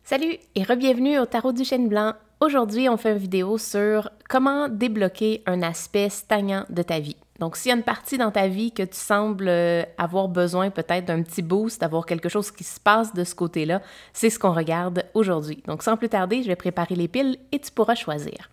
Salut et re-bienvenue au Tarot du Chêne Blanc. Aujourd'hui, on fait une vidéo sur comment débloquer un aspect stagnant de ta vie. Donc, s'il y a une partie dans ta vie que tu sembles avoir besoin peut-être d'un petit boost, d'avoir quelque chose qui se passe de ce côté-là, c'est ce qu'on regarde aujourd'hui. Donc, sans plus tarder, je vais préparer les piles et tu pourras choisir.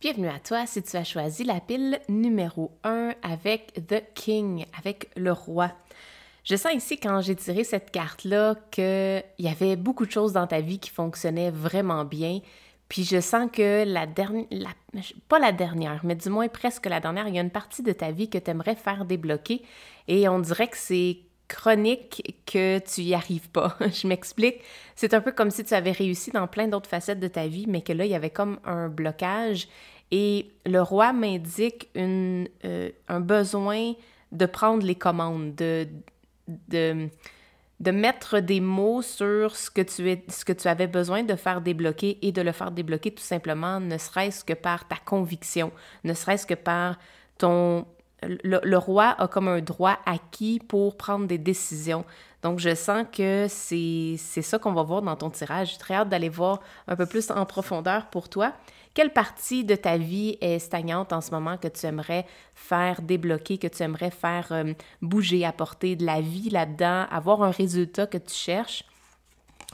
Bienvenue à toi si tu as choisi la pile numéro 1 avec The King, avec le roi. Je sens ici, quand j'ai tiré cette carte-là, qu'il y avait beaucoup de choses dans ta vie qui fonctionnaient vraiment bien. Puis je sens que pas la dernière, mais du moins presque la dernière, il y a une partie de ta vie que tu aimerais faire débloquer. Et on dirait que c'est chronique que tu y arrives pas. Je m'explique. C'est un peu comme si tu avais réussi dans plein d'autres facettes de ta vie, mais que là, il y avait comme un blocage. Et le roi m'indique un besoin de prendre les commandes, de mettre des mots sur ce que tu avais besoin de faire débloquer et de le faire débloquer tout simplement, ne serait-ce que par ta conviction, ne serait-ce que par ton... Le roi a comme un droit acquis pour prendre des décisions. Donc, je sens que c'est ça qu'on va voir dans ton tirage. J'ai très hâte d'aller voir un peu plus en profondeur pour toi. Quelle partie de ta vie est stagnante en ce moment que tu aimerais faire débloquer, que tu aimerais faire bouger, apporter de la vie là-dedans, avoir un résultat que tu cherches?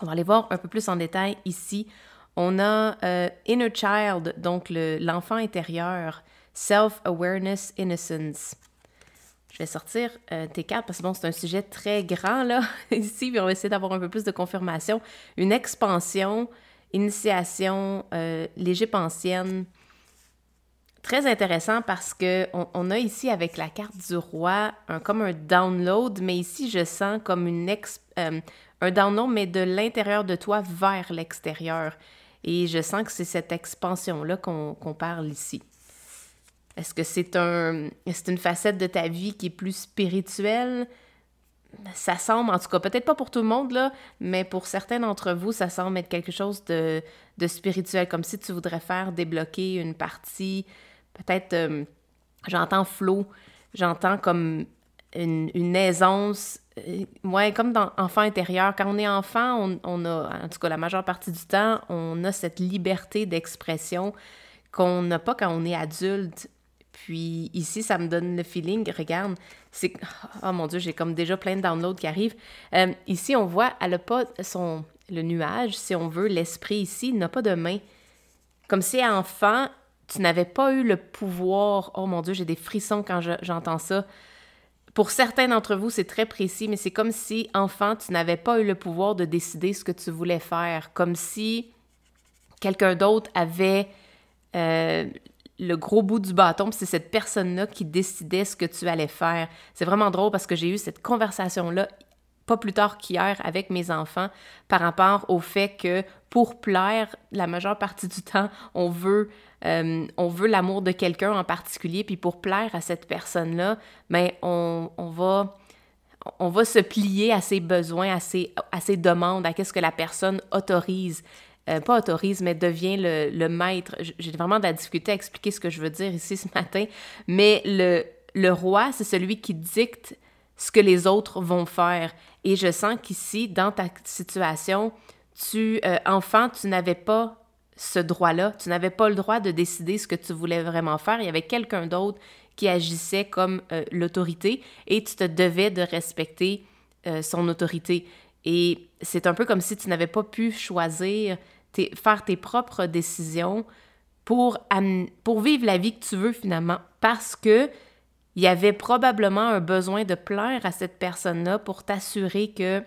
On va aller voir un peu plus en détail ici. On a Inner Child, donc l'enfant intérieur, Self-Awareness, Innocence. Je vais sortir tes cartes parce que bon, c'est un sujet très grand là, ici, puis on va essayer d'avoir un peu plus de confirmation. Une expansion, initiation, l'Égypte ancienne. Très intéressant parce qu'on a ici avec la carte du roi comme un download, mais ici je sens comme un download, mais de l'intérieur de toi vers l'extérieur. Et je sens que c'est cette expansion-là qu'on parle ici. Est-ce que c'est une facette de ta vie qui est plus spirituelle? Ça semble, en tout cas, peut-être pas pour tout le monde, là, mais pour certains d'entre vous, ça semble être quelque chose de spirituel, comme si tu voudrais faire débloquer une partie, peut-être, j'entends flow, j'entends comme une aisance, ouais, comme dans enfant intérieur. Quand on est enfant, on a, en tout cas la majeure partie du temps, on a cette liberté d'expression qu'on n'a pas quand on est adulte. Puis ici, ça me donne le feeling, regarde, c'est... Oh mon Dieu, j'ai comme déjà plein de downloads qui arrivent. Ici, on voit, elle n'a pas le nuage, si on veut, l'esprit ici, n'a pas de main. Comme si enfant, tu n'avais pas eu le pouvoir... Oh mon Dieu, j'ai des frissons quand j'entends ça. Pour certains d'entre vous, c'est très précis, mais c'est comme si, enfant, tu n'avais pas eu le pouvoir de décider ce que tu voulais faire. Comme si quelqu'un d'autre avait... le gros bout du bâton, puis c'est cette personne-là qui décidait ce que tu allais faire. C'est vraiment drôle parce que j'ai eu cette conversation-là pas plus tard qu'hier avec mes enfants par rapport au fait que pour plaire, la majeure partie du temps, on veut l'amour de quelqu'un en particulier, puis pour plaire à cette personne-là, ben on va se plier à ses besoins, à ses demandes, à ce que la personne autorise. Pas autorise, mais devient le maître. J'ai vraiment de la difficulté à expliquer ce que je veux dire ici ce matin, mais le roi, c'est celui qui dicte ce que les autres vont faire. Et je sens qu'ici, dans ta situation, enfant, tu n'avais pas ce droit-là. Tu n'avais pas le droit de décider ce que tu voulais vraiment faire. Il y avait quelqu'un d'autre qui agissait comme l'autorité et tu te devais de respecter son autorité. Et c'est un peu comme si tu n'avais pas pu choisir faire tes propres décisions pour vivre la vie que tu veux finalement, parce que il y avait probablement un besoin de plaire à cette personne-là pour t'assurer que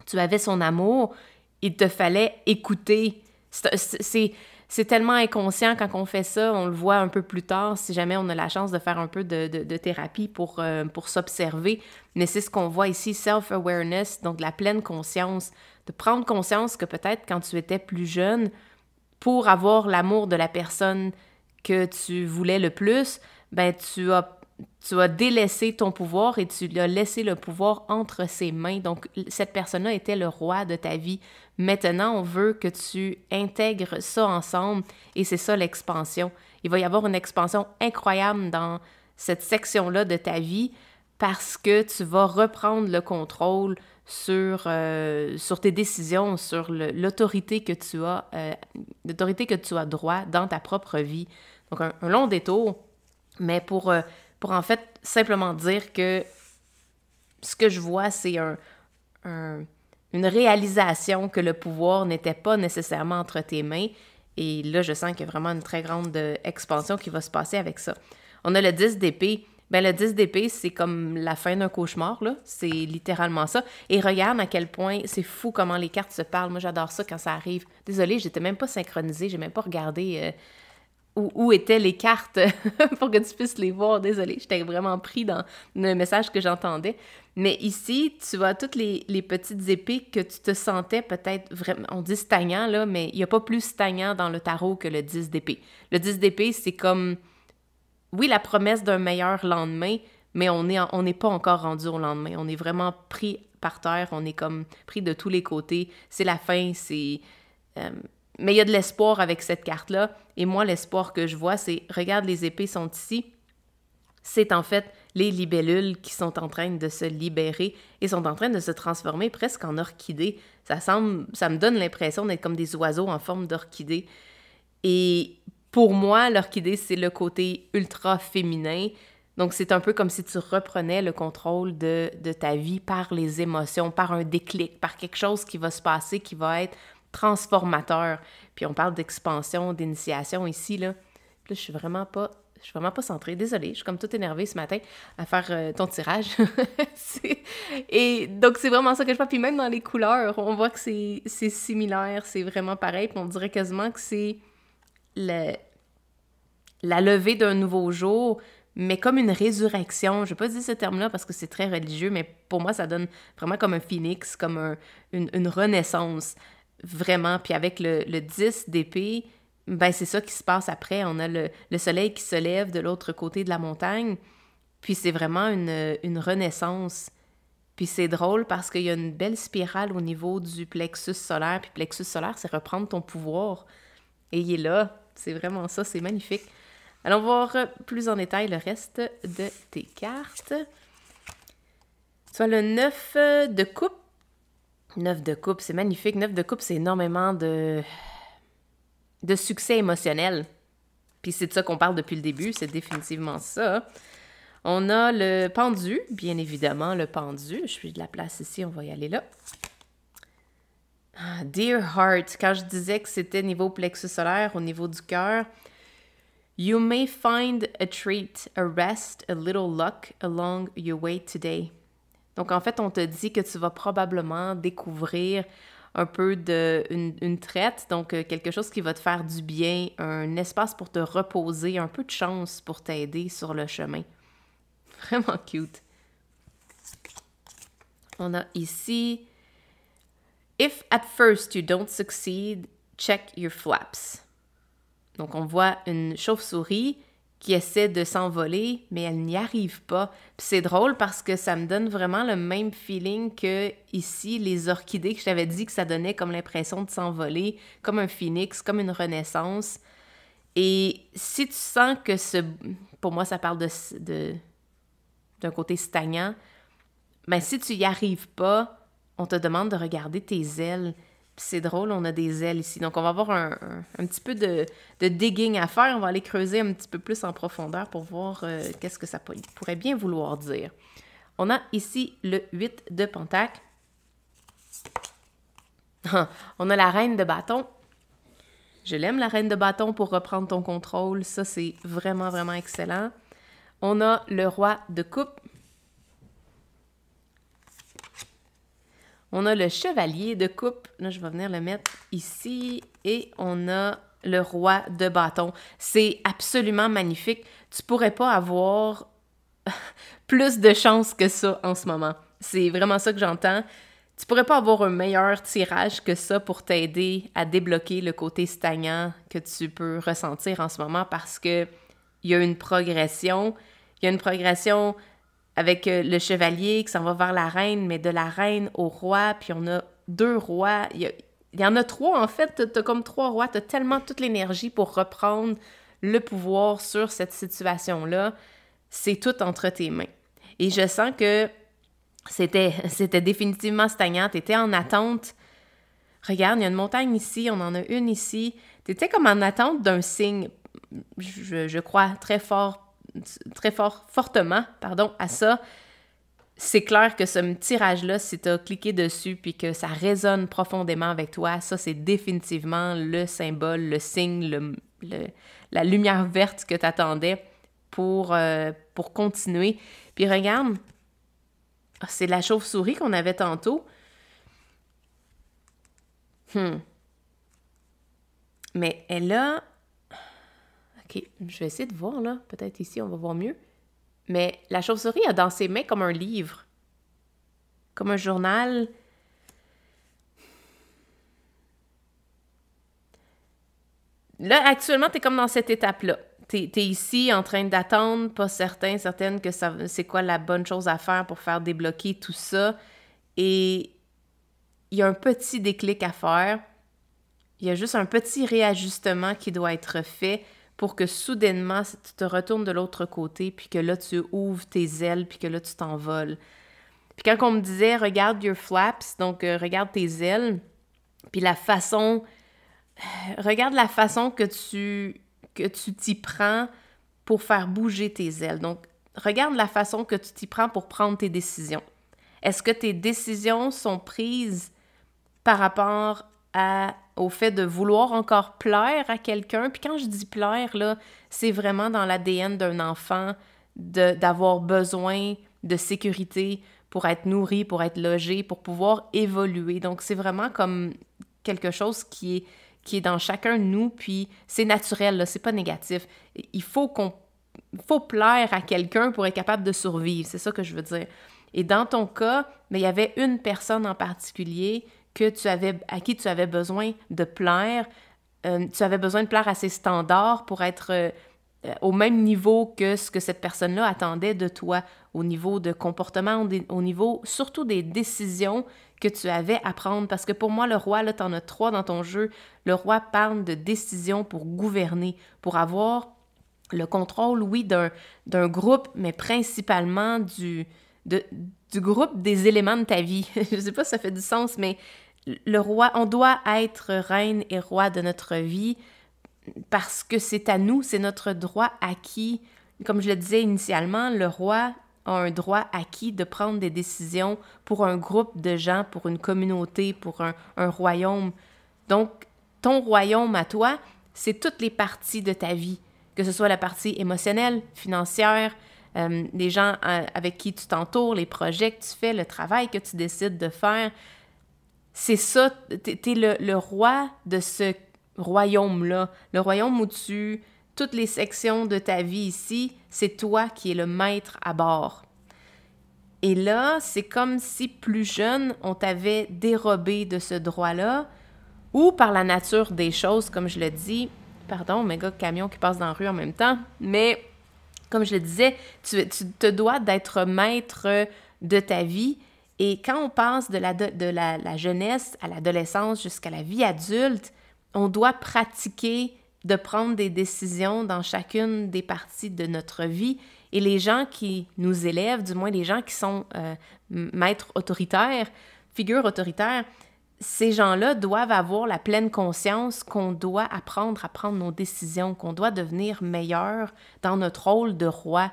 tu avais son amour. Il te fallait écouter. C'est tellement inconscient quand on fait ça, on le voit un peu plus tard si jamais on a la chance de faire un peu de thérapie pour s'observer. Mais c'est ce qu'on voit ici, self-awareness, donc la pleine conscience, de prendre conscience que peut-être quand tu étais plus jeune, pour avoir l'amour de la personne que tu voulais le plus, ben tu as tu as délaissé ton pouvoir et tu lui as laissé le pouvoir entre ses mains. Donc, cette personne-là était le roi de ta vie. Maintenant, on veut que tu intègres ça ensemble et c'est ça l'expansion. Il va y avoir une expansion incroyable dans cette section-là de ta vie parce que tu vas reprendre le contrôle sur tes décisions, sur l'autorité que tu as droit dans ta propre vie. Donc, un long détour, mais pour en fait simplement dire que ce que je vois, c'est une réalisation que le pouvoir n'était pas nécessairement entre tes mains. Et là, je sens qu'il y a vraiment une très grande expansion qui va se passer avec ça. On a le 10 d'épée. Ben, le 10 d'épée, c'est comme la fin d'un cauchemar, là. C'est littéralement ça. Et regarde à quel point c'est fou comment les cartes se parlent. Moi, j'adore ça quand ça arrive. Désolée, j'étais même pas synchronisée. J'ai même pas regardé où étaient les cartes pour que tu puisses les voir. Désolée, j'étais vraiment pris dans le message que j'entendais. Mais ici, tu vois toutes les petites épées que tu te sentais peut-être vraiment... On dit stagnant, là, mais il n'y a pas plus stagnant dans le tarot que le 10 d'épée. Le 10 d'épée, c'est comme... Oui, la promesse d'un meilleur lendemain, mais on n'est pas encore rendu au lendemain. On est vraiment pris par terre, on est comme pris de tous les côtés. C'est la fin, c'est... mais il y a de l'espoir avec cette carte-là. Et moi, l'espoir que je vois, c'est, regarde, les épées sont ici. C'est en fait les libellules qui sont en train de se libérer et sont en train de se transformer presque en orchidées. Ça me donne l'impression d'être comme des oiseaux en forme d'orchidée. Et pour moi, l'orchidée, c'est le côté ultra féminin. Donc, c'est un peu comme si tu reprenais le contrôle de ta vie par les émotions, par un déclic, par quelque chose qui va se passer, qui va être transformateur. Puis on parle d'expansion, d'initiation ici, là. Puis là, je suis vraiment pas centrée. Désolée, je suis comme toute énervée ce matin à faire ton tirage. Et donc, c'est vraiment ça que je vois. Puis même dans les couleurs, on voit que c'est similaire, c'est vraiment pareil. Puis on dirait quasiment que c'est la levée d'un nouveau jour, mais comme une résurrection. Je ne vais pas dire ce terme-là parce que c'est très religieux, mais pour moi, ça donne vraiment comme un phénix, comme une renaissance. Vraiment. Puis avec le 10 d'épée, ben c'est ça qui se passe après. On a le soleil qui se lève de l'autre côté de la montagne. Puis c'est vraiment une renaissance. Puis c'est drôle parce qu'il y a une belle spirale au niveau du plexus solaire. Puis plexus solaire, c'est reprendre ton pouvoir. Et il est là. C'est vraiment ça. C'est magnifique. Allons voir plus en détail le reste de tes cartes. Tu as le 9 de coupe. 9 de coupe, c'est magnifique. 9 de coupe, c'est énormément de succès émotionnel. Puis c'est de ça qu'on parle depuis le début, c'est définitivement ça. On a le pendu, bien évidemment, le pendu. Je suis de la place ici, on va y aller là. Dear Heart, quand je disais que c'était niveau plexus solaire, au niveau du cœur, you may find a treat, a rest, a little luck along your way today. Donc, en fait, on te dit que tu vas probablement découvrir un peu une traite, donc quelque chose qui va te faire du bien, un espace pour te reposer, un peu de chance pour t'aider sur le chemin. Vraiment cute. On a ici, if at first you don't succeed, check your flaps. Donc, on voit une chauve-souris qui essaie de s'envoler, mais elle n'y arrive pas. Puis c'est drôle parce que ça me donne vraiment le même feeling que ici, les orchidées que je t'avais dit que ça donnait comme l'impression de s'envoler, comme un phénix, comme une renaissance. Et si tu sens que pour moi, ça parle d'un côté stagnant, ben si tu n'y arrives pas, on te demande de regarder tes ailes. Puis c'est drôle, on a des ailes ici. Donc, on va avoir un petit peu de digging à faire. On va aller creuser un petit peu plus en profondeur pour voir qu'est-ce que ça pourrait bien vouloir dire. On a ici le 8 de Pentacle. On a la reine de bâton. Je l'aime, la reine de bâton, pour reprendre ton contrôle. Ça, c'est vraiment, vraiment excellent. On a le roi de coupe. On a le chevalier de coupe. Là, je vais venir le mettre ici. Et on a le roi de bâton. C'est absolument magnifique. Tu pourrais pas avoir plus de chance que ça en ce moment. C'est vraiment ça que j'entends. Tu pourrais pas avoir un meilleur tirage que ça pour t'aider à débloquer le côté stagnant que tu peux ressentir en ce moment parce que il y a une progression Il y a une progression avec le chevalier qui s'en va vers la reine, mais de la reine au roi, puis on a 2 rois. Il y en a 3, en fait. T'as comme 3 rois. T'as tellement toute l'énergie pour reprendre le pouvoir sur cette situation-là. C'est tout entre tes mains. Et je sens que c'était définitivement stagnant. T'étais en attente. Regarde, il y a une montagne ici, on en a une ici. T'étais comme en attente d'un signe. Je crois fortement, à ça. C'est clair que ce tirage-là, si tu as cliqué dessus puis que ça résonne profondément avec toi, ça, c'est définitivement le symbole, le signe, la lumière verte que tu attendais pour continuer. Puis regarde, c'est la chauve-souris qu'on avait tantôt. Mais elle a... OK, je vais essayer de voir, là. Peut-être ici, on va voir mieux. Mais la chauve-souris a dans ses mains comme un livre, comme un journal. Là, actuellement, t'es comme dans cette étape-là. T'es ici en train d'attendre, pas certaine que c'est quoi la bonne chose à faire pour faire débloquer tout ça. Et il y a un petit déclic à faire. Il y a juste un petit réajustement qui doit être fait pour que soudainement, tu te retournes de l'autre côté, puis que là, tu ouvres tes ailes, puis que là, tu t'envoles. Puis quand on me disait « regarde your flaps », donc regarde tes ailes, puis regarde la façon que tu t'y prends pour faire bouger tes ailes. Donc, regarde la façon que tu t'y prends pour prendre tes décisions. Est-ce que tes décisions sont prises par rapport au fait de vouloir encore plaire à quelqu'un? Puis quand je dis plaire, là, c'est vraiment dans l'ADN d'un enfant d'avoir besoin de sécurité pour être nourri, pour être logé, pour pouvoir évoluer. Donc, c'est vraiment comme quelque chose qui est dans chacun de nous, puis c'est naturel, là, c'est pas négatif. Il faut plaire à quelqu'un pour être capable de survivre, c'est ça que je veux dire. Et dans ton cas, mais il y avait une personne en particulier à qui tu avais besoin de plaire. Tu avais besoin de plaire à ses standards pour être au même niveau que ce que cette personne-là attendait de toi, au niveau de comportement, au niveau surtout des décisions que tu avais à prendre. Parce que pour moi, le roi, là, t'en as 3 dans ton jeu. Le roi parle de décisions pour gouverner, pour avoir le contrôle, oui, d'un groupe, mais principalement du groupe des éléments de ta vie. Je sais pas si ça fait du sens, mais le roi, on doit être reine et roi de notre vie parce que c'est à nous, c'est notre droit acquis. Comme je le disais initialement, le roi a un droit acquis de prendre des décisions pour un groupe de gens, pour une communauté, pour un royaume. Donc, ton royaume à toi, c'est toutes les parties de ta vie, que ce soit la partie émotionnelle, financière, les gens avec qui tu t'entoures, les projets que tu fais, le travail que tu décides de faire. C'est ça, t'es le roi de ce royaume-là. Le royaume où toutes les sections de ta vie ici, c'est toi qui es le maître à bord. Et là, c'est comme si plus jeune, on t'avait dérobé de ce droit-là, ou par la nature des choses, comme je le dis, pardon, méga camion qui passe dans la rue en même temps, mais comme je le disais, tu te dois d'être maître de ta vie. Et quand on passe de la jeunesse à l'adolescence jusqu'à la vie adulte, on doit pratiquer de prendre des décisions dans chacune des parties de notre vie. Et les gens qui nous élèvent, du moins les gens qui sont maîtres autoritaires, figures autoritaires, ces gens-là doivent avoir la pleine conscience qu'on doit apprendre à prendre nos décisions, qu'on doit devenir meilleur dans notre rôle de roi.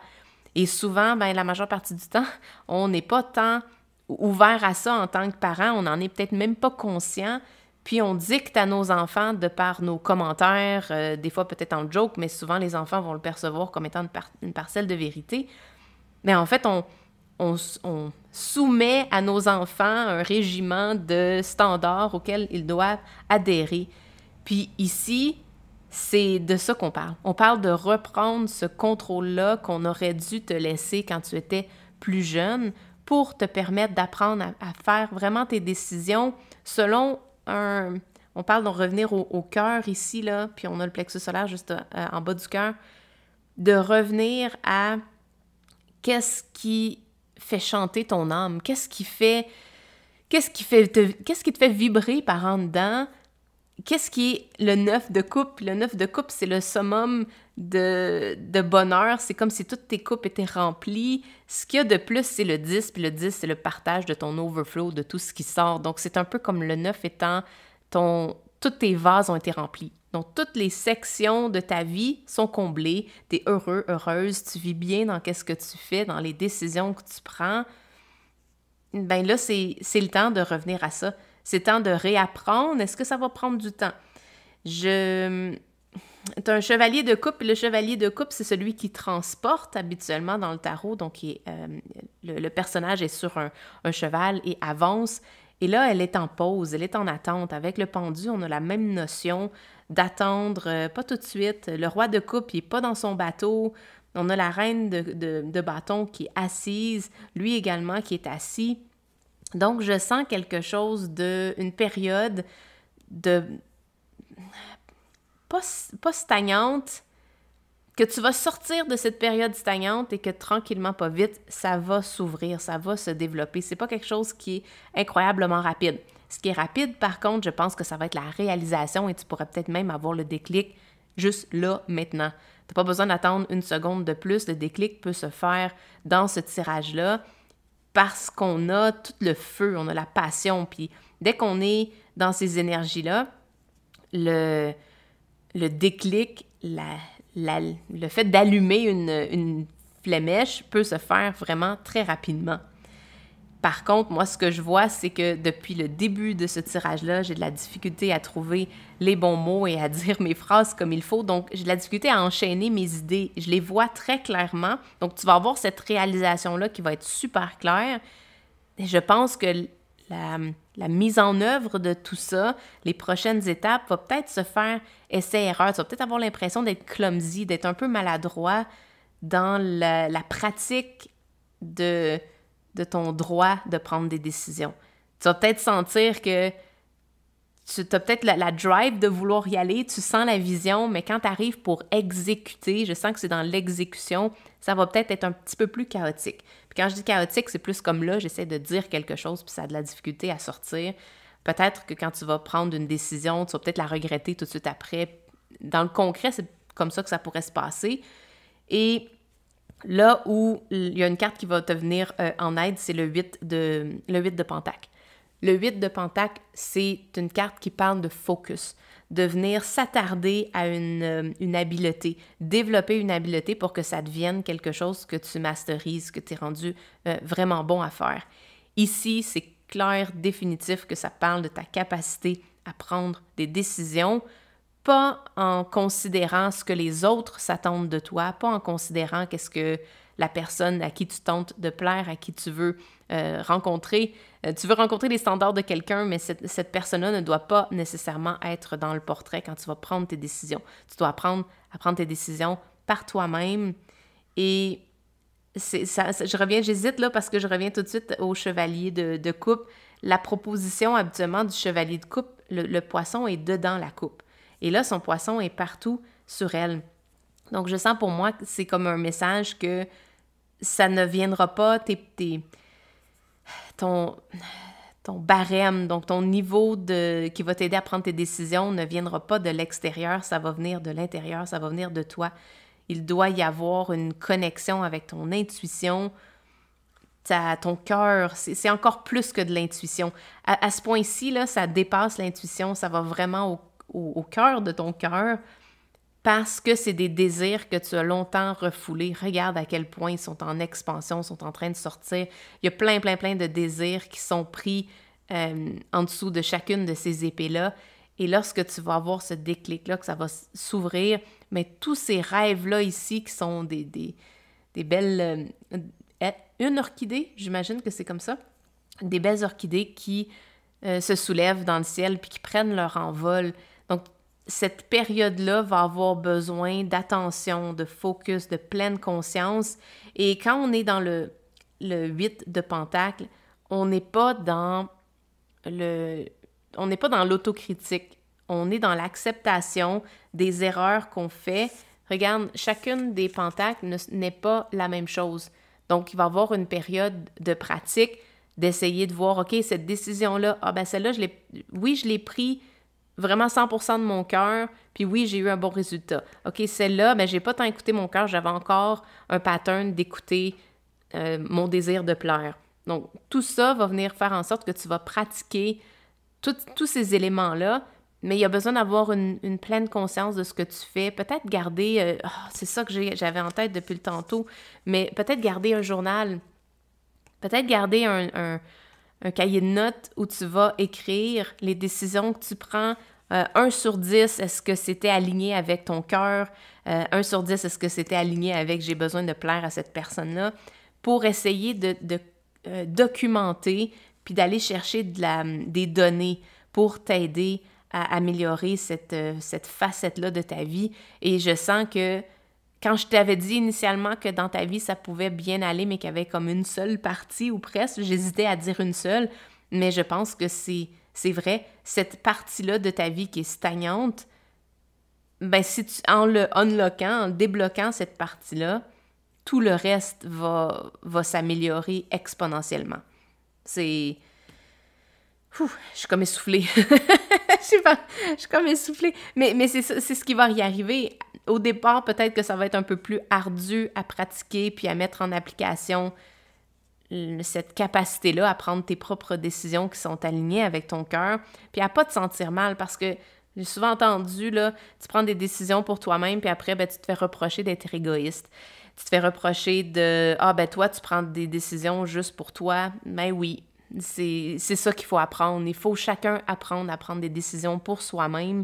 Et souvent, la majeure partie du temps, on n'est pas tant ouvert à ça en tant que parent, on n'en est peut-être même pas conscient, puis on dicte à nos enfants de par nos commentaires, des fois peut-être en joke, mais souvent les enfants vont le percevoir comme étant une parcelle de vérité. Mais en fait, on soumet à nos enfants un régiment de standards auxquels ils doivent adhérer. Puis ici, c'est de ça qu'on parle. On parle de reprendre ce contrôle-là qu'on aurait dû te laisser quand tu étais plus jeune pour te permettre d'apprendre à faire vraiment tes décisions selon on parle d'en revenir au cœur ici, là, puis on a le plexus solaire juste en bas du cœur, de revenir à Qu'est-ce qui fait chanter ton âme? Qu'est-ce qui te fait vibrer par en dedans? Qu'est-ce qui est le 9 de coupe? Le 9 de coupe, c'est le summum de bonheur. C'est comme si toutes tes coupes étaient remplies. Ce qu'il y a de plus, c'est le 10, puis le 10, c'est le partage de ton overflow, de tout ce qui sort. Donc, c'est un peu comme le 9 étant tous tes vases ont été remplis. Donc, toutes les sections de ta vie sont comblées. Tu es heureux, heureuse, tu vis bien dans qu'est-ce que tu fais, dans les décisions que tu prends. Ben là, c'est le temps de revenir à ça. C'est le temps de réapprendre. Est-ce que ça va prendre du temps? T'as un chevalier de coupe, et le chevalier de coupe, c'est celui qui transporte habituellement dans le tarot. Donc, le personnage est sur un cheval et avance. Et là, elle est en pause, elle est en attente. Avec le pendu, on a la même notion d'attendre, pas tout de suite. Le roi de coupe, il n'est pas dans son bateau. On a la reine de bâton qui est assise, lui également qui est assis. Donc, je sens quelque chose une période de pas stagnante, que tu vas sortir de cette période stagnante et que tranquillement, pas vite, ça va s'ouvrir, ça va se développer. C'est pas quelque chose qui est incroyablement rapide. Ce qui est rapide, par contre, je pense que ça va être la réalisation et tu pourrais peut-être même avoir le déclic juste là, maintenant. Tu n'as pas besoin d'attendre une seconde de plus. Le déclic peut se faire dans ce tirage-là parce qu'on a tout le feu, on a la passion. Puis dès qu'on est dans ces énergies-là, le déclic, le fait d'allumer une flémèche peut se faire vraiment très rapidement. Par contre, moi, ce que je vois, c'est que depuis le début de ce tirage-là, j'ai de la difficulté à trouver les bons mots et à dire mes phrases comme il faut. Donc, j'ai de la difficulté à enchaîner mes idées. Je les vois très clairement. Donc, tu vas avoir cette réalisation-là qui va être super claire. Et je pense que la mise en œuvre de tout ça, les prochaines étapes, va peut-être se faire essai-erreur. Tu vas peut-être avoir l'impression d'être clumsy, d'être un peu maladroit dans la pratique de ton droit de prendre des décisions. Tu vas peut-être sentir que tu as peut-être la drive de vouloir y aller, tu sens la vision, mais quand tu arrives pour exécuter, je sens que c'est dans l'exécution, ça va peut-être être un petit peu plus chaotique. Puis quand je dis chaotique, c'est plus comme là, j'essaie de dire quelque chose, puis ça a de la difficulté à sortir. Peut-être que quand tu vas prendre une décision, tu vas peut-être la regretter tout de suite après. Dans le concret, c'est comme ça que ça pourrait se passer. Et là où il y a une carte qui va te venir en aide, c'est le 8 de Pentacle. Le 8 de Pentacle, c'est une carte qui parle de focus, de venir s'attarder à une habileté, développer une habileté pour que ça devienne quelque chose que tu masterises, que tu es rendu vraiment bon à faire. Ici, c'est clair, définitif que ça parle de ta capacité à prendre des décisions, pas en considérant ce que les autres s'attendent de toi, pas en considérant qu'est-ce que la personne à qui tu tentes de plaire, à qui tu veux rencontrer. Tu veux rencontrer les standards de quelqu'un, mais cette personne-là ne doit pas nécessairement être dans le portrait quand tu vas prendre tes décisions. Tu dois apprendre à prendre tes décisions par toi-même. Et j'hésite là parce que je reviens tout de suite au chevalier de coupe. La proposition habituellement du chevalier de coupe, le poisson est dedans la coupe. Et là, son poisson est partout sur elle. Donc, je sens pour moi que c'est comme un message que ça ne viendra pas, ton barème, donc ton niveau qui va t'aider à prendre tes décisions ne viendra pas de l'extérieur, ça va venir de l'intérieur, ça va venir de toi. Il doit y avoir une connexion avec ton intuition, ton cœur, c'est encore plus que de l'intuition. À ce point-ci, là, ça dépasse l'intuition, ça va vraiment au cœur de ton cœur parce que c'est des désirs que tu as longtemps refoulés. Regarde à quel point ils sont en expansion, sont en train de sortir. Il y a plein de désirs qui sont pris en dessous de chacune de ces épées-là. Et lorsque tu vas avoir ce déclic-là, que ça va s'ouvrir, mais tous ces rêves-là ici qui sont des belles... une orchidée, j'imagine que c'est comme ça. Des belles orchidées qui se soulèvent dans le ciel puis qui prennent leur envol. Donc, cette période-là va avoir besoin d'attention, de focus, de pleine conscience. Et quand on est dans le 8 de Pentacle, on n'est pas dans l'autocritique. On est dans l'acceptation des erreurs qu'on fait. Regarde, chacune des pentacles n'est pas la même chose. Donc, il va y avoir une période de pratique, d'essayer de voir, OK, cette décision-là, celle-là, je l'ai pris vraiment 100% de mon cœur, puis oui, j'ai eu un bon résultat. OK, celle-là, j'ai pas tant écouté mon cœur, j'avais encore un pattern d'écouter mon désir de plaire. Donc, tout ça va venir faire en sorte que tu vas pratiquer tous ces éléments-là, mais il y a besoin d'avoir une pleine conscience de ce que tu fais. Peut-être garder, c'est ça que j'avais en tête depuis le tantôt, mais peut-être garder un journal, peut-être garder un cahier de notes où tu vas écrire les décisions que tu prends. 1 sur 10, est-ce que c'était aligné avec ton cœur? 1 sur 10, est-ce que c'était aligné avec j'ai besoin de plaire à cette personne-là? Pour essayer de documenter puis d'aller chercher des données pour t'aider à améliorer cette facette-là de ta vie. Et je sens que quand je t'avais dit initialement que dans ta vie, ça pouvait bien aller, mais qu'il y avait comme une seule partie ou presque, j'hésitais à dire une seule, mais je pense que c'est vrai, cette partie-là de ta vie qui est stagnante, si en le unlockant, en débloquant cette partie-là, tout le reste va s'améliorer exponentiellement. Je suis comme essoufflée. Je sais pas, je suis comme essoufflée. Mais c'est ce qui va y arriver. Au départ, peut-être que ça va être un peu plus ardu à pratiquer puis à mettre en application cette capacité-là à prendre tes propres décisions qui sont alignées avec ton cœur, puis à pas te sentir mal parce que j'ai souvent entendu, là, tu prends des décisions pour toi-même puis après, tu te fais reprocher d'être égoïste. Tu te fais reprocher de « toi, tu prends des décisions juste pour toi. » Ben oui, c'est ça qu'il faut apprendre. Il faut chacun apprendre à prendre des décisions pour soi-même.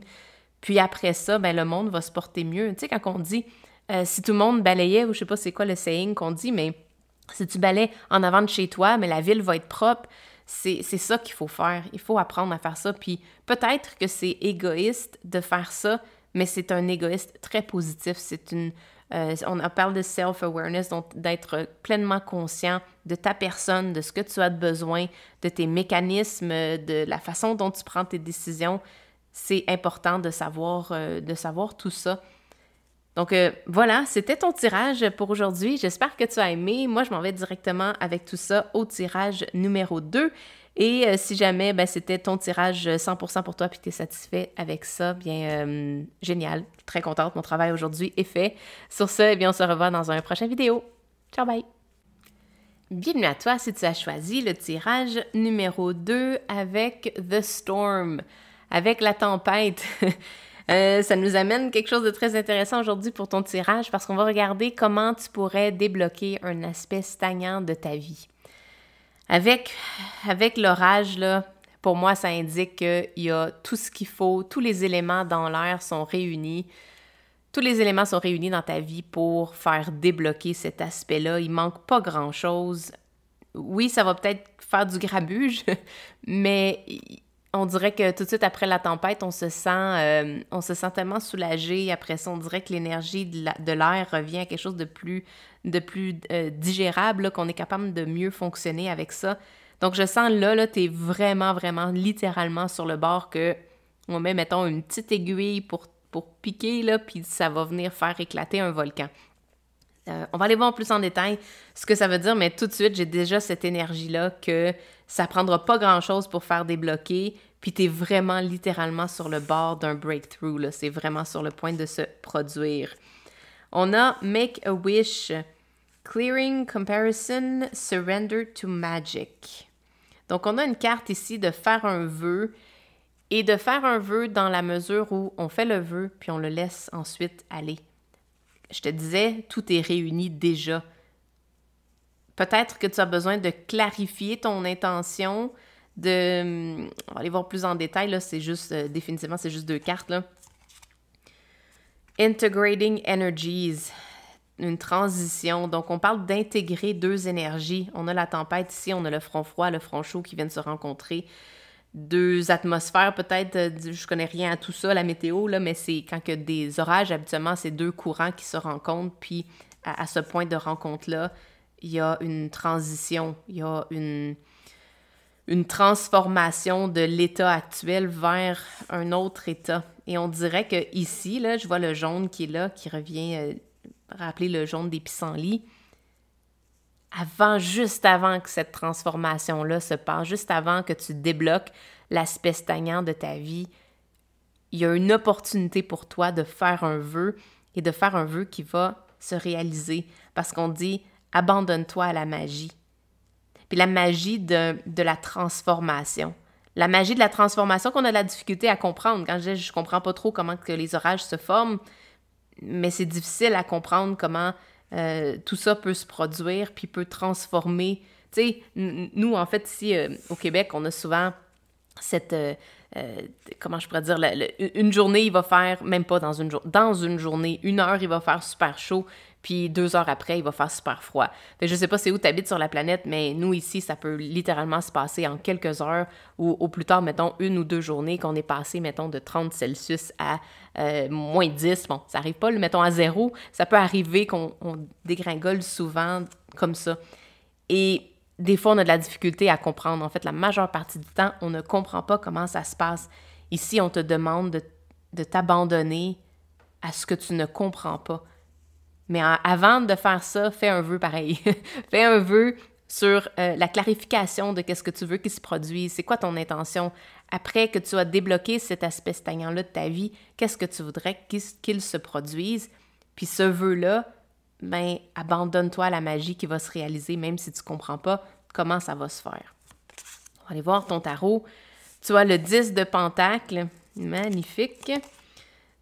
Puis après ça, le monde va se porter mieux. Tu sais, quand on dit si tout le monde balayait, ou je sais pas c'est quoi le saying qu'on dit, mais si tu balayes en avant de chez toi, mais la ville va être propre, c'est ça qu'il faut faire. Il faut apprendre à faire ça. Puis peut-être que c'est égoïste de faire ça, mais c'est un égoïste très positif. On parle de self-awareness, donc d'être pleinement conscient de ta personne, de ce que tu as de besoin, de tes mécanismes, de la façon dont tu prends tes décisions. C'est important de savoir tout ça. Donc voilà, c'était ton tirage pour aujourd'hui. J'espère que tu as aimé. Moi, je m'en vais directement avec tout ça au tirage numéro 2. Et si jamais c'était ton tirage 100% pour toi puis tu es satisfait avec ça, bien génial. Très contente, mon travail aujourd'hui est fait. Sur ce, on se revoit dans un prochain vidéo. Ciao, bye! Bienvenue à toi si tu as choisi le tirage numéro 2 avec The Storm, avec la tempête. Ça nous amène quelque chose de très intéressant aujourd'hui pour ton tirage parce qu'on va regarder comment tu pourrais débloquer un aspect stagnant de ta vie. Avec l'orage, là, pour moi, ça indique qu'il y a tout ce qu'il faut, tous les éléments dans l'air sont réunis. Tous les éléments sont réunis dans ta vie pour faire débloquer cet aspect-là. Il manque pas grand-chose. Oui, ça va peut-être faire du grabuge, mais on dirait que tout de suite après la tempête, on se sent tellement soulagé. Après ça, on dirait que l'énergie de l'air revient à quelque chose de plus digérable, là, qu'on est capable de mieux fonctionner avec ça. Donc, je sens là, t'es vraiment, vraiment littéralement sur le bord que on met, mettons, une petite aiguille pour piquer, là, puis ça va venir faire éclater un volcan. On va aller voir plus en détail ce que ça veut dire, mais tout de suite, j'ai déjà cette énergie-là que ça prendra pas grand-chose pour faire débloquer, puis t'es vraiment littéralement sur le bord d'un breakthrough, là. C'est vraiment sur le point de se produire. On a Make a Wish, Clearing Comparison, Surrender to Magic. Donc, on a une carte ici de faire un vœu, et de faire un vœu dans la mesure où on fait le vœu, puis on le laisse ensuite aller. Je te disais, tout est réuni déjà. Peut-être que tu as besoin de clarifier ton intention, on va aller voir plus en détail, là, c'est juste, définitivement, c'est juste 2 cartes, là. Integrating Energies, une transition. Donc, on parle d'intégrer 2 énergies. On a la tempête ici, on a le front froid, le front chaud qui viennent se rencontrer. 2 atmosphères, peut-être, je connais rien à tout ça, la météo, là, mais c'est quand il y a des orages, habituellement, c'est 2 courants qui se rencontrent, puis à ce point de rencontre-là, il y a une transition, il y a une transformation de l'état actuel vers un autre état. Et on dirait que ici, là, je vois le jaune qui est là, qui revient rappeler le jaune des pissenlits. juste avant que cette transformation-là se passe, juste avant que tu débloques l'aspect stagnant de ta vie, il y a une opportunité pour toi de faire un vœu et de faire un vœu qui va se réaliser. Parce qu'on dit « abandonne-toi à la magie ». Puis la magie de la transformation. La magie de la transformation qu'on a de la difficulté à comprendre. Quand je dis « je comprends pas trop comment que les orages se forment », mais c'est difficile à comprendre comment tout ça peut se produire puis peut transformer. Tu sais, nous, en fait, ici, au Québec, on a souvent cette... comment je pourrais dire, une journée, il va faire, même pas dans une journée, 1 heure, il va faire super chaud, puis 2 heures après, il va faire super froid. Fait que je sais pas c'est où tu habites sur la planète, mais nous, ici, ça peut littéralement se passer en quelques heures, ou au plus tard, mettons, 1 ou 2 journées, qu'on est passé, mettons, de 30 Celsius à moins 10. Bon, ça arrive pas, mettons, à 0. Ça peut arriver qu'on dégringole souvent comme ça. Et des fois, on a de la difficulté à comprendre. En fait, la majeure partie du temps, on ne comprend pas comment ça se passe. Ici, on te demande de t'abandonner à ce que tu ne comprends pas. Mais avant de faire ça, fais un vœu pareil. Fais un vœu sur la clarification de qu'est-ce que tu veux qu'il se produise. C'est quoi ton intention? Après que tu as débloqué cet aspect stagnant-là de ta vie, qu'est-ce que tu voudrais qu'il se produise? Puis ce vœu-là, ben, abandonne-toi à la magie qui va se réaliser, même si tu ne comprends pas comment ça va se faire. On va aller voir ton tarot. Tu as le 10 de Pentacle, magnifique.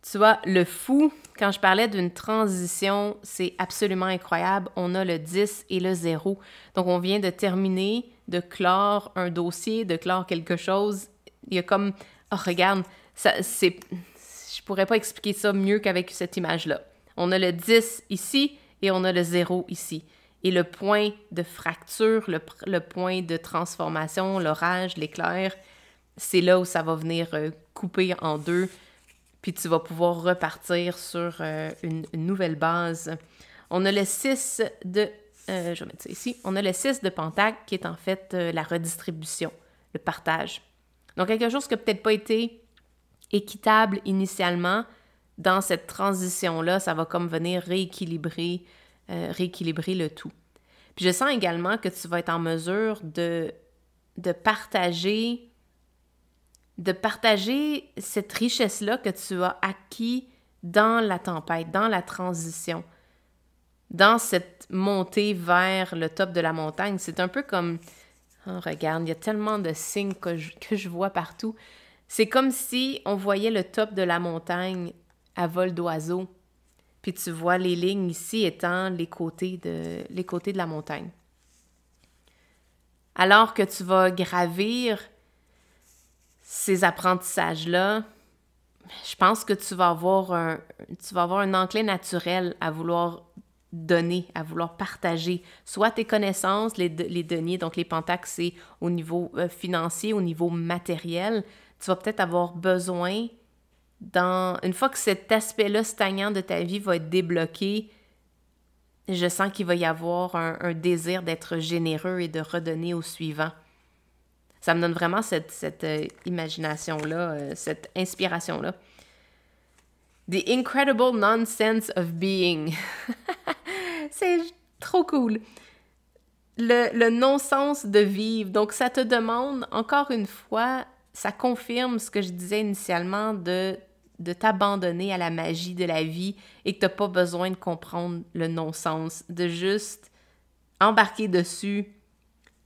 Tu as le Fou. Quand je parlais d'une transition, c'est absolument incroyable. On a le 10 et le 0. Donc, on vient de terminer, de clore un dossier, de clore quelque chose. Il y a comme... Oh, regarde, je pourrais pas expliquer ça mieux qu'avec cette image-là. On a le 10 ici, et on a le 0 ici. Et le point de fracture, le point de transformation, l'orage, l'éclair, c'est là où ça va venir couper en deux, puis tu vas pouvoir repartir sur une nouvelle base. On a le 6 de... je vais mettre ça ici. On a le 6 de Pentacle qui est en fait la redistribution, le partage. Donc, quelque chose qui n'a peut-être pas été équitable initialement, dans cette transition-là, ça va comme venir rééquilibrer le tout. Puis je sens également que tu vas être en mesure de partager cette richesse-là que tu as acquis dans la tempête, dans la transition, dans cette montée vers le top de la montagne. C'est un peu comme... Oh, regarde, il y a tellement de signes que je vois partout. C'est comme si on voyait le top de la montagne à vol d'oiseau. Puis tu vois les lignes ici étant les côtés de la montagne. Alors que tu vas gravir ces apprentissages-là, je pense que tu vas avoir un enclin naturel à vouloir donner, à vouloir partager, soit tes connaissances, les deniers, donc les pentacles, c'est au niveau financier, au niveau matériel. Tu vas peut-être avoir besoin, une fois que cet aspect-là stagnant de ta vie va être débloqué, je sens qu'il va y avoir un désir d'être généreux et de redonner au suivant. Ça me donne vraiment cette imagination-là, cette inspiration-là. The incredible nonsense of being. C'est trop cool. Le non-sens de vivre. Donc, ça te demande, encore une fois, ça confirme ce que je disais initialement de t'abandonner à la magie de la vie et que tu n'as pas besoin de comprendre le non-sens, de juste embarquer dessus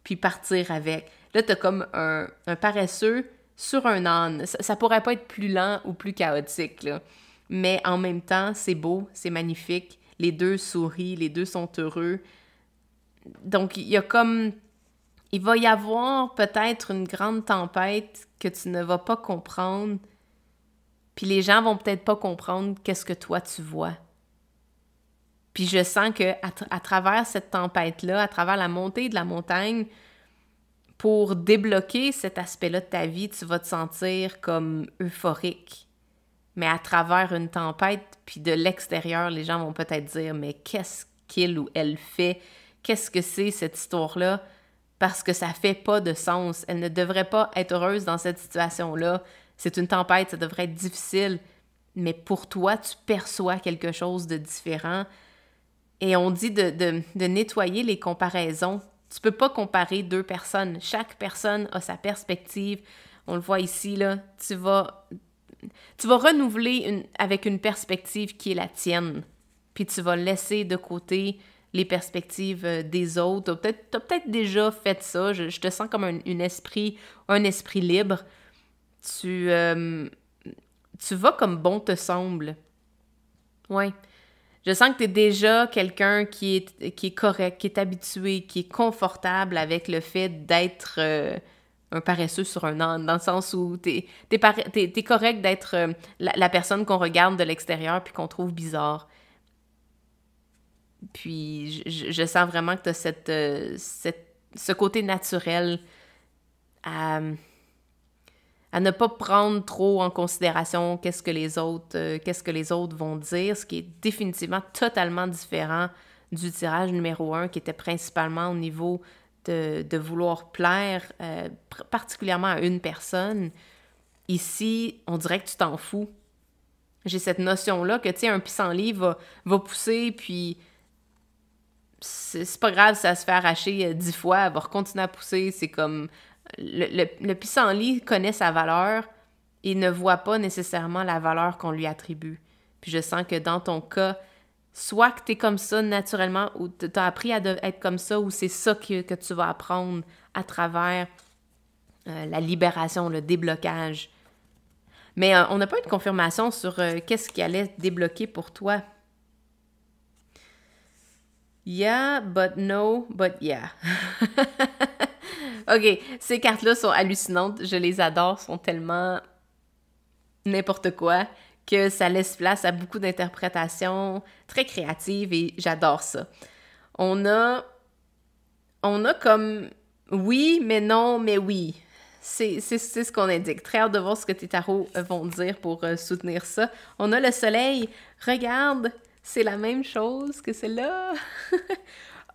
puis partir avec. Là, tu as comme un paresseux sur un âne. Ça pourrait pas être plus lent ou plus chaotique, là. Mais en même temps, c'est beau, c'est magnifique. Les deux sourient, les deux sont heureux. Donc, il va y avoir peut-être une grande tempête que tu ne vas pas comprendre. Puis les gens vont peut-être pas comprendre qu'est-ce que toi tu vois. Puis je sens que à travers cette tempête-là, à travers la montée de la montagne, pour débloquer cet aspect-là de ta vie, tu vas te sentir comme euphorique. Mais à travers une tempête, puis de l'extérieur, les gens vont peut-être dire « Mais qu'est-ce qu'il ou elle fait? Qu'est-ce que c'est cette histoire-là? » Parce que ça fait pas de sens. Elle ne devrait pas être heureuse dans cette situation-là. C'est une tempête, ça devrait être difficile. Mais pour toi, tu perçois quelque chose de différent. Et on dit de nettoyer les comparaisons. Tu peux pas comparer deux personnes. Chaque personne a sa perspective. On le voit ici, là. Tu vas renouveler avec une perspective qui est la tienne. Puis tu vas laisser de côté les perspectives des autres. T'as peut-être déjà fait ça. Je te sens comme un esprit libre. Tu vas comme bon te semble. Ouais. Je sens que tu es déjà quelqu'un qui est correct, qui est habitué, qui est confortable avec le fait d'être un paresseux sur un âne, dans le sens où t'es correct d'être la personne qu'on regarde de l'extérieur puis qu'on trouve bizarre. Puis je sens vraiment que tu as ce côté naturel à ne pas prendre trop en considération qu'est-ce que les autres vont dire, ce qui est définitivement totalement différent du tirage numéro 1 qui était principalement au niveau de vouloir plaire particulièrement à une personne. Ici, on dirait que tu t'en fous. J'ai cette notion-là que, tu sais, un pissenlit va pousser, puis c'est pas grave si ça se fait arracher 10 fois, elle va continuer à pousser. C'est comme... Le pissenlit connaît sa valeur et ne voit pas nécessairement la valeur qu'on lui attribue. Puis je sens que dans ton cas, soit que t'es comme ça naturellement, ou t'as appris à être comme ça, ou c'est ça que tu vas apprendre à travers la libération, le déblocage. Mais on n'a pas eu de confirmation sur qu'est-ce qui allait débloquer pour toi. Yeah, but no, but yeah. OK, ces cartes-là sont hallucinantes. Je les adore, sont tellement n'importe quoi que ça laisse place à beaucoup d'interprétations très créatives et j'adore ça. On a comme oui, mais non, mais oui. C'est ce qu'on indique. Très hâte de voir ce que tes tarots vont dire pour soutenir ça. On a le soleil. Regarde, c'est la même chose que celle-là.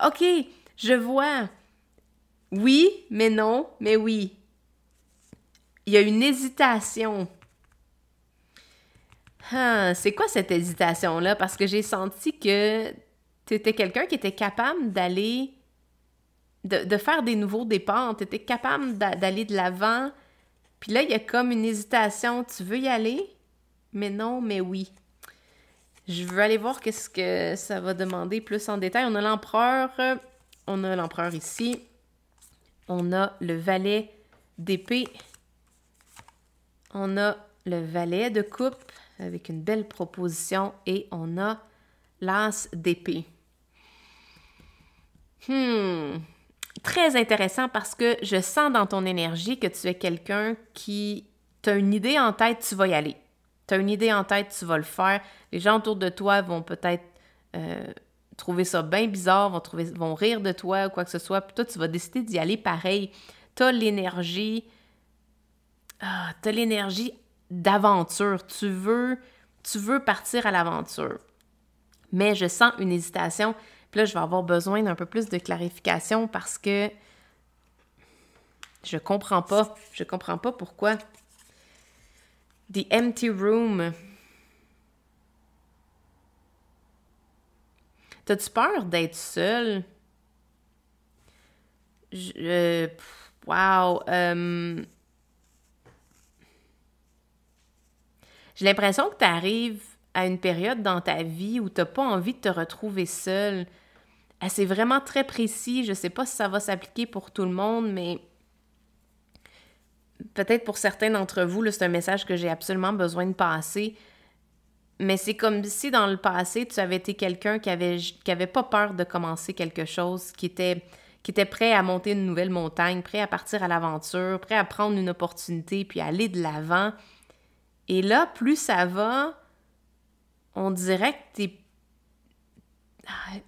OK, je vois. Oui, mais non, mais oui. Il y a une hésitation. C'est quoi cette hésitation-là? Parce que j'ai senti que tu étais quelqu'un qui était capable d'aller... De faire des nouveaux départs. Tu étais capable d'aller de l'avant. Puis là, il y a comme une hésitation. Tu veux y aller? Mais non, mais oui. Je veux aller voir qu'est-ce que ça va demander plus en détail. On a l'empereur. On a l'empereur ici. On a le valet d'épée. On a le valet de coupe avec une belle proposition. Et on a l'as d'épée. Très intéressant parce que je sens dans ton énergie que tu es quelqu'un qui... Tu as une idée en tête, tu vas y aller. Tu as une idée en tête, tu vas le faire. Les gens autour de toi vont peut-être trouver ça bien bizarre, vont rire de toi ou quoi que ce soit. Puis toi, tu vas décider d'y aller pareil. Tu as l'énergie... tu as l'énergie d'aventure. Tu veux partir à l'aventure. Mais je sens une hésitation. Puis là, je vais avoir besoin d'un peu plus de clarification parce que je comprends pas. Je comprends pas pourquoi. The empty room. T'as-tu peur d'être seule? Wow. J'ai l'impression que tu arrives à une période dans ta vie où tu n'as pas envie de te retrouver seule. C'est vraiment très précis. Je ne sais pas si ça va s'appliquer pour tout le monde, mais peut-être pour certains d'entre vous, là, c'est un message que j'ai absolument besoin de passer. Mais c'est comme si dans le passé, tu avais été quelqu'un qui avait pas peur de commencer quelque chose, qui était prêt à monter une nouvelle montagne, prêt à partir à l'aventure, prêt à prendre une opportunité puis aller de l'avant. Et là, plus ça va, on dirait que t'es...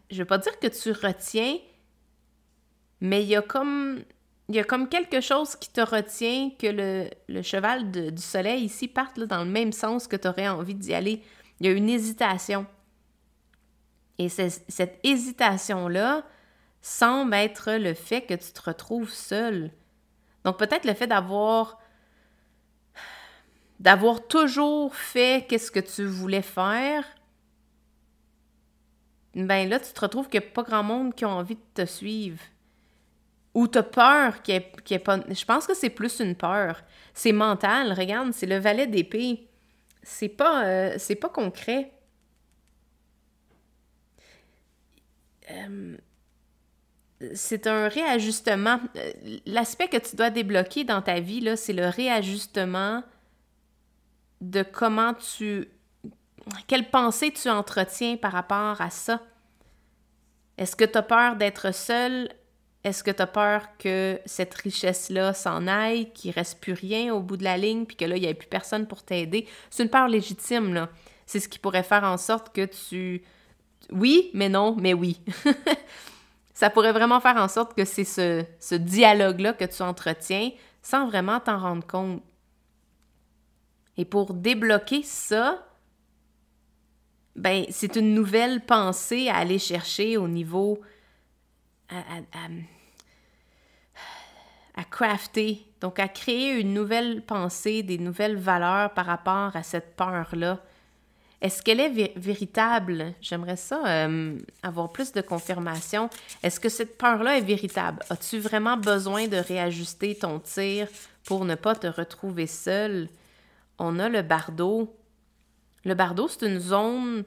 Je vais pas dire que tu retiens, mais il y a comme quelque chose qui te retient que le cheval du soleil ici parte là, dans le même sens que tu aurais envie d'y aller. Il y a une hésitation. Et cette hésitation-là semble être le fait que tu te retrouves seul. Donc peut-être le fait d'avoir toujours fait qu'est-ce que tu voulais faire, ben là, tu te retrouves qu'il n'y a pas grand monde qui a envie de te suivre. Ou t'as peur qu'il y ait pas... Je pense que c'est plus une peur. C'est mental, regarde, c'est le valet d'épée. C'est pas concret. C'est un réajustement. L'aspect que tu dois débloquer dans ta vie, là, c'est le réajustement de comment quelle pensée tu entretiens par rapport à ça. Est-ce que tu as peur d'être seul? Est-ce que tu as peur que cette richesse-là s'en aille, qu'il ne reste plus rien au bout de la ligne, puis que là, il n'y ait plus personne pour t'aider? C'est une peur légitime, là. C'est ce qui pourrait faire en sorte que tu... Oui, mais non, mais oui. Ça pourrait vraiment faire en sorte que c'est ce dialogue-là que tu entretiens sans vraiment t'en rendre compte. Et pour débloquer ça, ben c'est une nouvelle pensée à aller chercher au niveau... à crafter, donc à créer une nouvelle pensée, des nouvelles valeurs par rapport à cette peur-là. Est-ce qu'elle est véritable? J'aimerais ça avoir plus de confirmation. Est-ce que cette peur-là est véritable? As-tu vraiment besoin de réajuster ton tir pour ne pas te retrouver seul? On a le bardeau. Le bardeau, c'est une zone,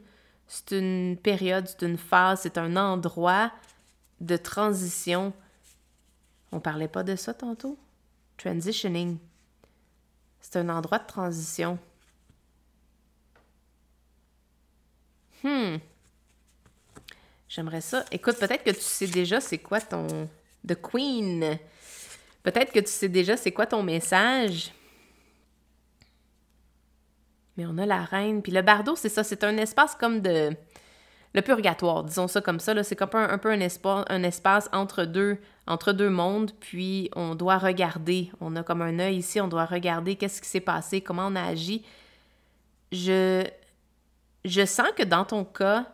c'est une période, c'est une phase, c'est un endroit de transition. On parlait pas de ça tantôt? Transitioning. C'est un endroit de transition. J'aimerais ça. Écoute, peut-être que tu sais déjà c'est quoi ton... The Queen. Peut-être que tu sais déjà c'est quoi ton message. Mais on a la reine. Puis le bardeau, c'est ça. C'est un espace comme de... Le purgatoire, disons ça comme ça. Là. C'est comme un peu un espace entre deux mondes. Puis on doit regarder. On a comme un œil ici. On doit regarder qu'est-ce qui s'est passé, comment on a agi. Je sens que dans ton cas,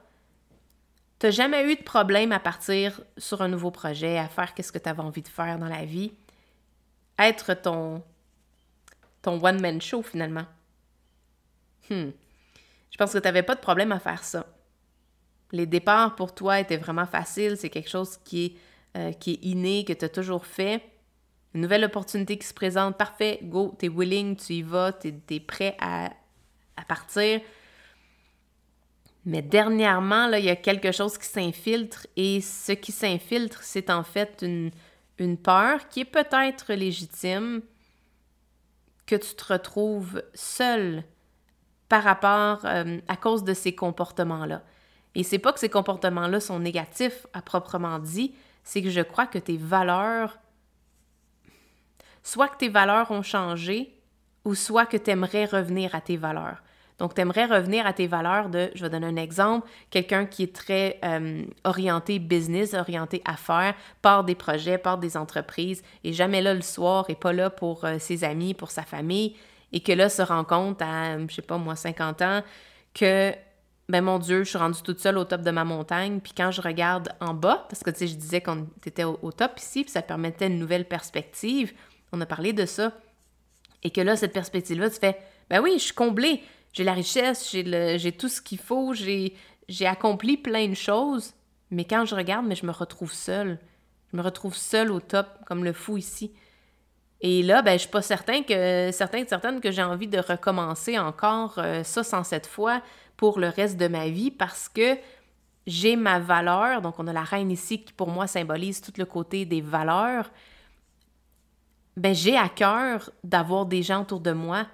tu n'as jamais eu de problème à partir sur un nouveau projet, à faire qu'est-ce que tu avais envie de faire dans la vie. Être ton one-man show, finalement. Je pense que tu n'avais pas de problème à faire ça. Les départs, pour toi, étaient vraiment faciles. C'est quelque chose qui est inné, que tu as toujours fait. Une nouvelle opportunité qui se présente, parfait, go, tu es willing, tu y vas, tu es prêt à partir. Mais dernièrement, là, il y a quelque chose qui s'infiltre et ce qui s'infiltre, c'est en fait une peur qui est peut-être légitime que tu te retrouves seul par rapport à cause de ces comportements-là. Et c'est pas que ces comportements-là sont négatifs à proprement dit, c'est que je crois que tes valeurs, soit que tes valeurs ont changé ou soit que tu aimerais revenir à tes valeurs. Donc, tu aimerais revenir à tes valeurs de, je vais donner un exemple, quelqu'un qui est très orienté business, orienté affaires, part des projets, part des entreprises, et jamais là le soir, et pas là pour ses amis, pour sa famille, et que là se rend compte à, je sais pas moi, 50 ans, que, ben mon Dieu, je suis rendue toute seule au top de ma montagne, puis quand je regarde en bas, parce que tu sais, je disais qu'on était au top ici, puis ça permettait une nouvelle perspective, on a parlé de ça, et que là, cette perspective-là, tu fais, ben oui, je suis comblée, j'ai la richesse, j'ai tout ce qu'il faut, j'ai accompli plein de choses, mais quand je regarde, mais je me retrouve seule. Je me retrouve seule au top, comme le fou ici. Et là, ben, je suis pas certaine que j'ai envie de recommencer encore ça 107 fois pour le reste de ma vie parce que j'ai ma valeur. Donc, on a la reine ici qui, pour moi, symbolise tout le côté des valeurs. Ben, j'ai à cœur d'avoir des gens autour de moi.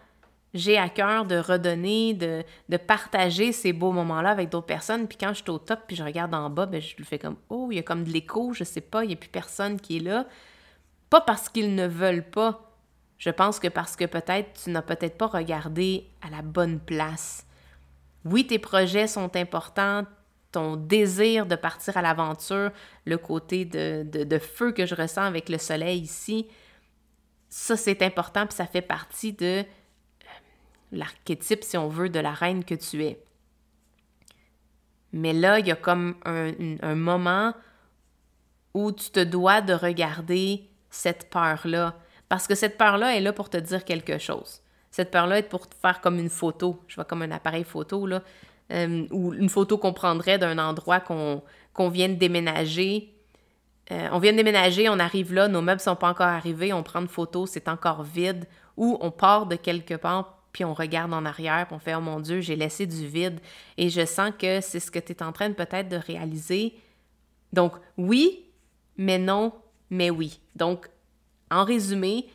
J'ai à cœur de redonner, de partager ces beaux moments-là avec d'autres personnes. Puis quand je suis au top, puis je regarde en bas, ben je le fais comme « Oh, il y a comme de l'écho, je sais pas, il n'y a plus personne qui est là. » Pas parce qu'ils ne veulent pas. Je pense que parce que peut-être tu n'as peut-être pas regardé à la bonne place. Oui, tes projets sont importants, ton désir de partir à l'aventure, le côté de feu que je ressens avec le soleil ici, ça c'est important, puis ça fait partie de l'archétype, si on veut, de la reine que tu es. Mais là, il y a comme un moment où tu te dois de regarder cette peur-là. Parce que cette peur-là est là pour te dire quelque chose. Cette peur-là est pour te faire comme une photo. Je vois comme un appareil photo, là. ou une photo qu'on prendrait d'un endroit qu'on vient de déménager. On vient de déménager, on arrive là, nos meubles sont pas encore arrivés, on prend une photo, c'est encore vide, ou on part de quelque part, puis on regarde en arrière, puis on fait « Oh mon Dieu, j'ai laissé du vide ». Et je sens que c'est ce que tu es en train de peut-être de réaliser. Donc, oui, mais non, mais oui. Donc, en résumé,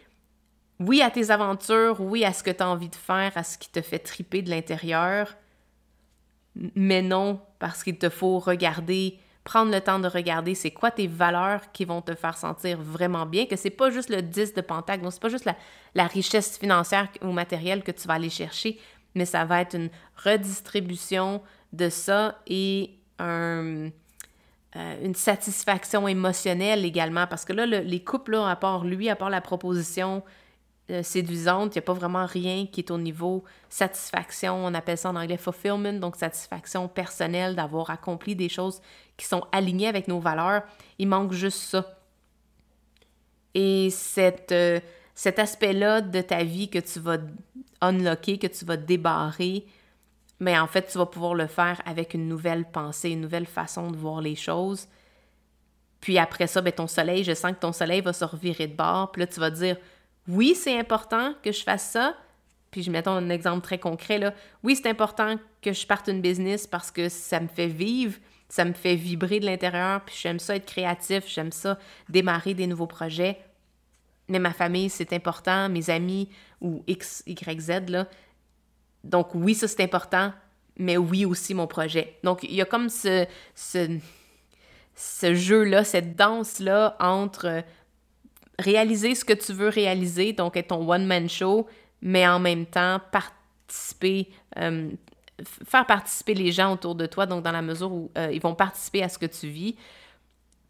oui à tes aventures, oui à ce que tu as envie de faire, à ce qui te fait triper de l'intérieur, mais non parce qu'il te faut regarder, prendre le temps de regarder c'est quoi tes valeurs qui vont te faire sentir vraiment bien, que c'est pas juste le 10 de Pentacle, donc c'est pas juste la richesse financière ou matérielle que tu vas aller chercher, mais ça va être une redistribution de ça et une satisfaction émotionnelle également, parce que là, les couples, là, à part la proposition séduisante, il n'y a pas vraiment rien qui est au niveau satisfaction, on appelle ça en anglais fulfillment, donc satisfaction personnelle, d'avoir accompli des choses qui sont alignées avec nos valeurs. Il manque juste ça. Et cet aspect-là de ta vie que tu vas unlocker, que tu vas débarrer, mais en fait, tu vas pouvoir le faire avec une nouvelle pensée, une nouvelle façon de voir les choses. Puis après ça, ton soleil, je sens que ton soleil va se revirer de bord. Puis là, tu vas dire, oui, c'est important que je fasse ça. Puis mettons un exemple très concret, là. Oui, c'est important que je parte une business parce que ça me fait vivre, ça me fait vibrer de l'intérieur, puis j'aime ça être créatif, j'aime ça démarrer des nouveaux projets. Mais ma famille, c'est important, mes amis ou X, Y, Z, là. Donc oui, ça c'est important, mais oui aussi mon projet. Donc il y a comme ce jeu-là, cette danse-là entre réaliser ce que tu veux réaliser, donc être ton one-man show, mais en même temps participer, faire participer les gens autour de toi, donc dans la mesure où ils vont participer à ce que tu vis.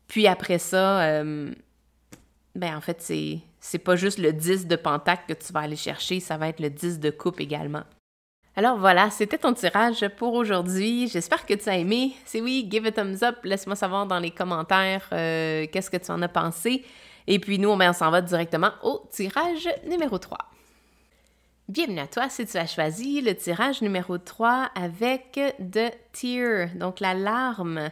Puis après ça, en fait, c'est pas juste le 10 de Pentacle que tu vas aller chercher, ça va être le 10 de Coupe également. Alors voilà, c'était ton tirage pour aujourd'hui. J'espère que tu as aimé. Si oui, give a thumbs up. Laisse-moi savoir dans les commentaires qu'est-ce que tu en as pensé. Et puis nous, on s'en va directement au tirage numéro 3. Bienvenue à toi si tu as choisi le tirage numéro 3 avec The Tear, donc la larme.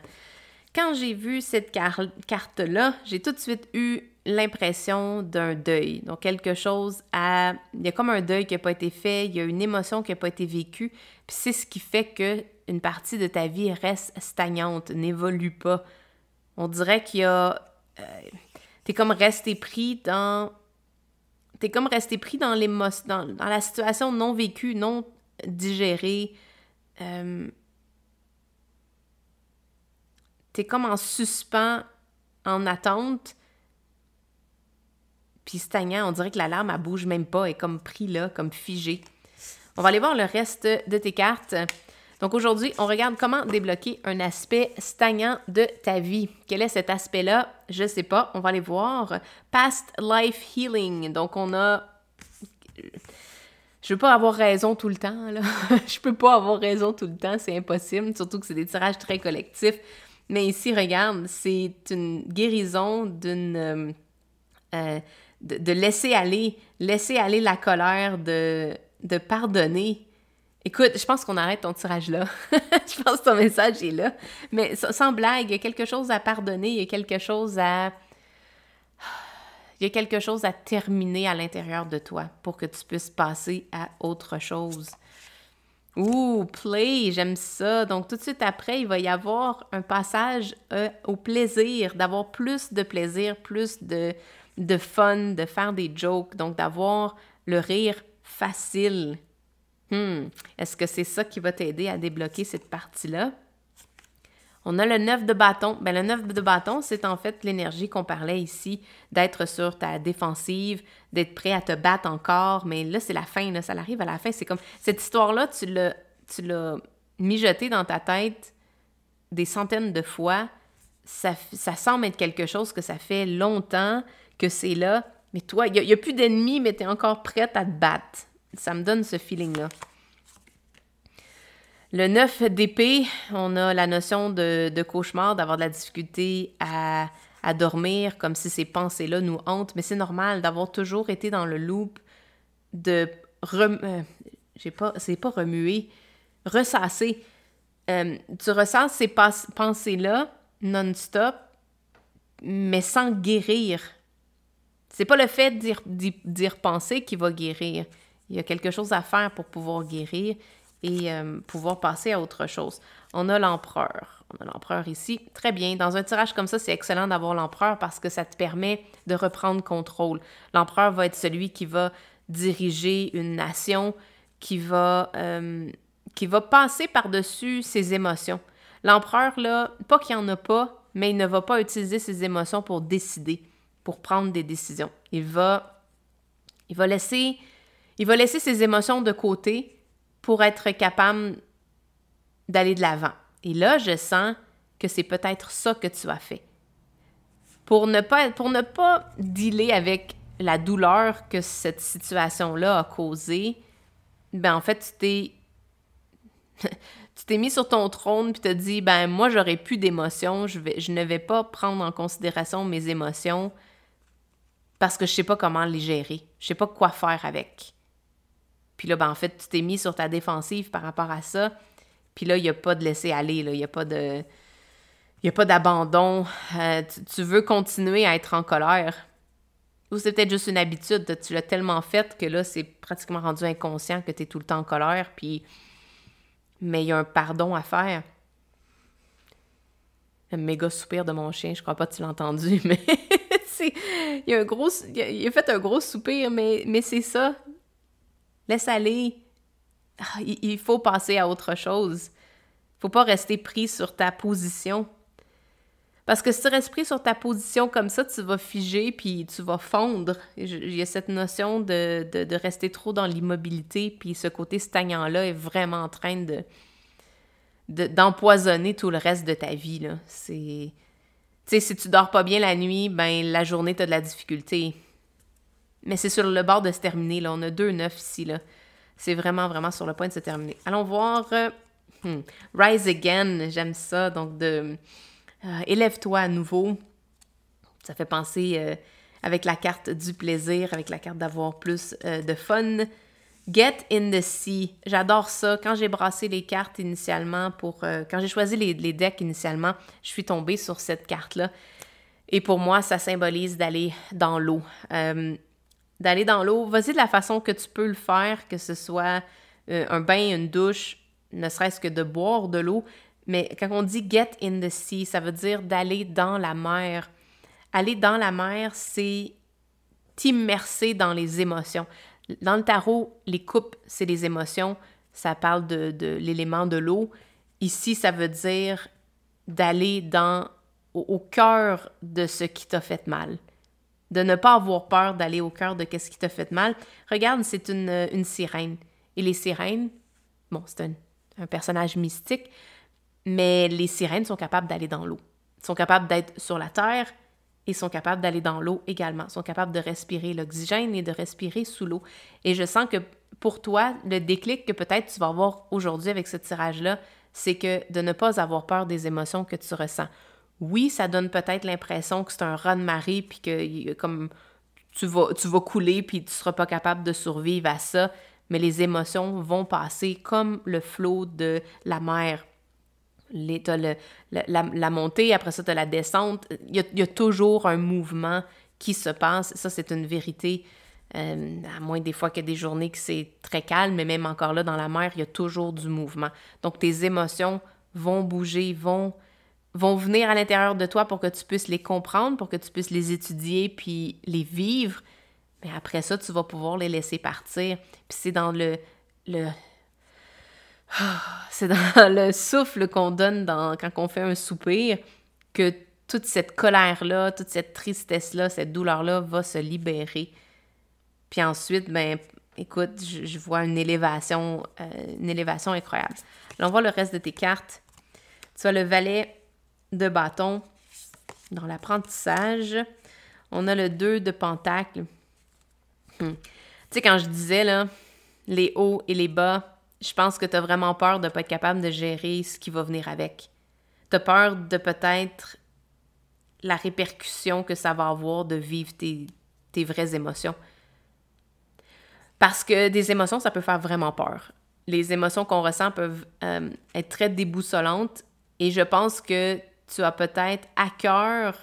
Quand j'ai vu cette carte-là, j'ai tout de suite eu l'impression d'un deuil. Donc, quelque chose à... Il y a comme un deuil qui n'a pas été fait, il y a une émotion qui n'a pas été vécue, puis c'est ce qui fait qu'une partie de ta vie reste stagnante, n'évolue pas. On dirait qu'il y a... t'es comme resté pris dans... T'es comme resté pris dans l'émotion, dans la situation non vécue, non digérée. T'es comme en suspens, en attente, puis stagnant. On dirait que la larme, elle bouge même pas, elle est comme pris là, comme figée. On va aller voir le reste de tes cartes. Donc aujourd'hui, on regarde comment débloquer un aspect stagnant de ta vie. Quel est cet aspect-là? Je sais pas, on va aller voir. Past Life Healing. Donc on a... Je veux pas avoir raison tout le temps, là. Je peux pas avoir raison tout le temps, c'est impossible, surtout que c'est des tirages très collectifs. Mais ici, regarde, c'est une guérison d'une... de laisser aller la colère, de pardonner. Écoute, je pense qu'on arrête ton tirage là. Je pense que ton message est là. Mais sans blague, il y a quelque chose à pardonner, il y a quelque chose à terminer à l'intérieur de toi pour que tu puisses passer à autre chose. Ouh, play, j'aime ça. Donc, tout de suite après, il va y avoir un passage au plaisir, d'avoir plus de plaisir, plus de fun, de faire des jokes, donc d'avoir le rire facile. Est-ce que c'est ça qui va t'aider à débloquer cette partie-là? On a le 9 de bâton. Le 9 de bâton, c'est en fait l'énergie qu'on parlait ici, d'être sur ta défensive, d'être prêt à te battre encore, mais là, c'est la fin, là, ça arrive à la fin. C'est comme, cette histoire-là, tu l'as mijotée dans ta tête des centaines de fois. Ça semble être quelque chose que ça fait longtemps que c'est là, mais toi, il n'y a plus d'ennemis, mais tu es encore prête à te battre. Ça me donne ce feeling-là. Le 9 d'épée, on a la notion de cauchemar, d'avoir de la difficulté à dormir, comme si ces pensées-là nous hantent, mais c'est normal d'avoir toujours été dans le loop de... c'est pas remuer, ressasser. Tu ressens ces pensées-là non-stop, mais sans guérir. C'est pas le fait d'y repenser qui va guérir. Il y a quelque chose à faire pour pouvoir guérir et pouvoir passer à autre chose. On a l'empereur. On a l'empereur ici. Très bien. Dans un tirage comme ça, c'est excellent d'avoir l'empereur parce que ça te permet de reprendre contrôle. L'empereur va être celui qui va diriger une nation, qui va passer par-dessus ses émotions. L'empereur, là, pas qu'il n'y en a pas, mais il ne va pas utiliser ses émotions pour décider, pour prendre des décisions. Il va laisser ses émotions de côté pour être capable d'aller de l'avant. Et là, je sens que c'est peut-être ça que tu as fait. Pour ne pas dealer avec la douleur que cette situation-là a causée, ben en fait, tu t'es mis sur ton trône puis t'as dit, ben moi, j'aurais plus d'émotions, je ne vais pas prendre en considération mes émotions parce que je sais pas comment les gérer, je sais pas quoi faire avec. Puis là, ben en fait, tu t'es mis sur ta défensive par rapport à ça, puis là, il n'y a pas de laisser-aller, là, il n'y a pas d'abandon, tu veux continuer à être en colère. Ou c'est peut-être juste une habitude, tu l'as tellement fait que là, c'est pratiquement rendu inconscient que tu es tout le temps en colère, puis... Mais il y a un pardon à faire. Un méga soupir de mon chien, je crois pas que tu l'as entendu, mais il a fait un gros soupir, mais c'est ça. Laisse aller. Il faut passer à autre chose. Faut pas rester pris sur ta position. Parce que si tu restes pris sur ta position comme ça, tu vas figer puis tu vas fondre. Il y a cette notion de rester trop dans l'immobilité, puis ce côté stagnant-là est vraiment en train d'empoisonner tout le reste de ta vie, là. Tu sais, si tu dors pas bien la nuit, ben la journée, t'as de la difficulté. Mais c'est sur le bord de se terminer, là. On a 2-9 ici, là. C'est vraiment, vraiment sur le point de se terminer. Allons voir Rise Again, j'aime ça. Donc, élève-toi à nouveau. Ça fait penser avec la carte du plaisir, avec la carte d'avoir plus de fun. Get in the sea. J'adore ça. Quand j'ai brassé les cartes initialement quand j'ai choisi les decks initialement, je suis tombée sur cette carte-là. Et pour moi, ça symbolise d'aller dans l'eau. D'aller dans l'eau, vas-y de la façon que tu peux le faire, que ce soit un bain, une douche, ne serait-ce que de boire de l'eau. Mais quand on dit « get in the sea », ça veut dire d'aller dans la mer. Aller dans la mer, c'est t'immerser dans les émotions. Dans le tarot, les coupes, c'est les émotions. Ça parle de l'élément de l'eau. Ici, ça veut dire d'aller au cœur de ce qui t'a fait mal. De ne pas avoir peur d'aller au cœur de ce qui t'a fait mal. Regarde, c'est une sirène. Et les sirènes, bon, c'est un personnage mystique, mais les sirènes sont capables d'aller dans l'eau. Ils sont capables d'être sur la terre et sont capables d'aller dans l'eau également. Ils sont capables de respirer l'oxygène et de respirer sous l'eau. Et je sens que pour toi, le déclic que peut-être tu vas avoir aujourd'hui avec ce tirage-là, c'est que de ne pas avoir peur des émotions que tu ressens. Oui, ça donne peut-être l'impression que c'est un raz-de-marée puis que comme tu vas couler puis tu seras pas capable de survivre à ça, mais les émotions vont passer comme le flot de la mer. T'as la montée, après ça, t'as la descente. Il y a toujours un mouvement qui se passe. Ça, c'est une vérité. À moins des fois qu'il y a des journées que c'est très calme, mais même encore là, dans la mer, il y a toujours du mouvement. Donc, tes émotions vont bouger, vont venir à l'intérieur de toi pour que tu puisses les comprendre, pour que tu puisses les étudier puis les vivre. Mais après ça, tu vas pouvoir les laisser partir. Puis c'est dans c'est dans le souffle qu'on donne quand on fait un soupir que toute cette colère-là, toute cette tristesse-là, cette douleur-là va se libérer. Puis ensuite, ben, écoute, je vois une élévation incroyable. Là, on voit le reste de tes cartes. Tu as le valet de bâton dans l'apprentissage. On a le 2 de pentacle. Tu sais, quand je disais, là, les hauts et les bas, je pense que tu as vraiment peur de ne pas être capable de gérer ce qui va venir avec. Tu as peur de peut-être la répercussion que ça va avoir de vivre tes vraies émotions. Parce que des émotions, ça peut faire vraiment peur. les émotions qu'on ressent peuvent être très déboussolantes et je pense que tu as peut-être à cœur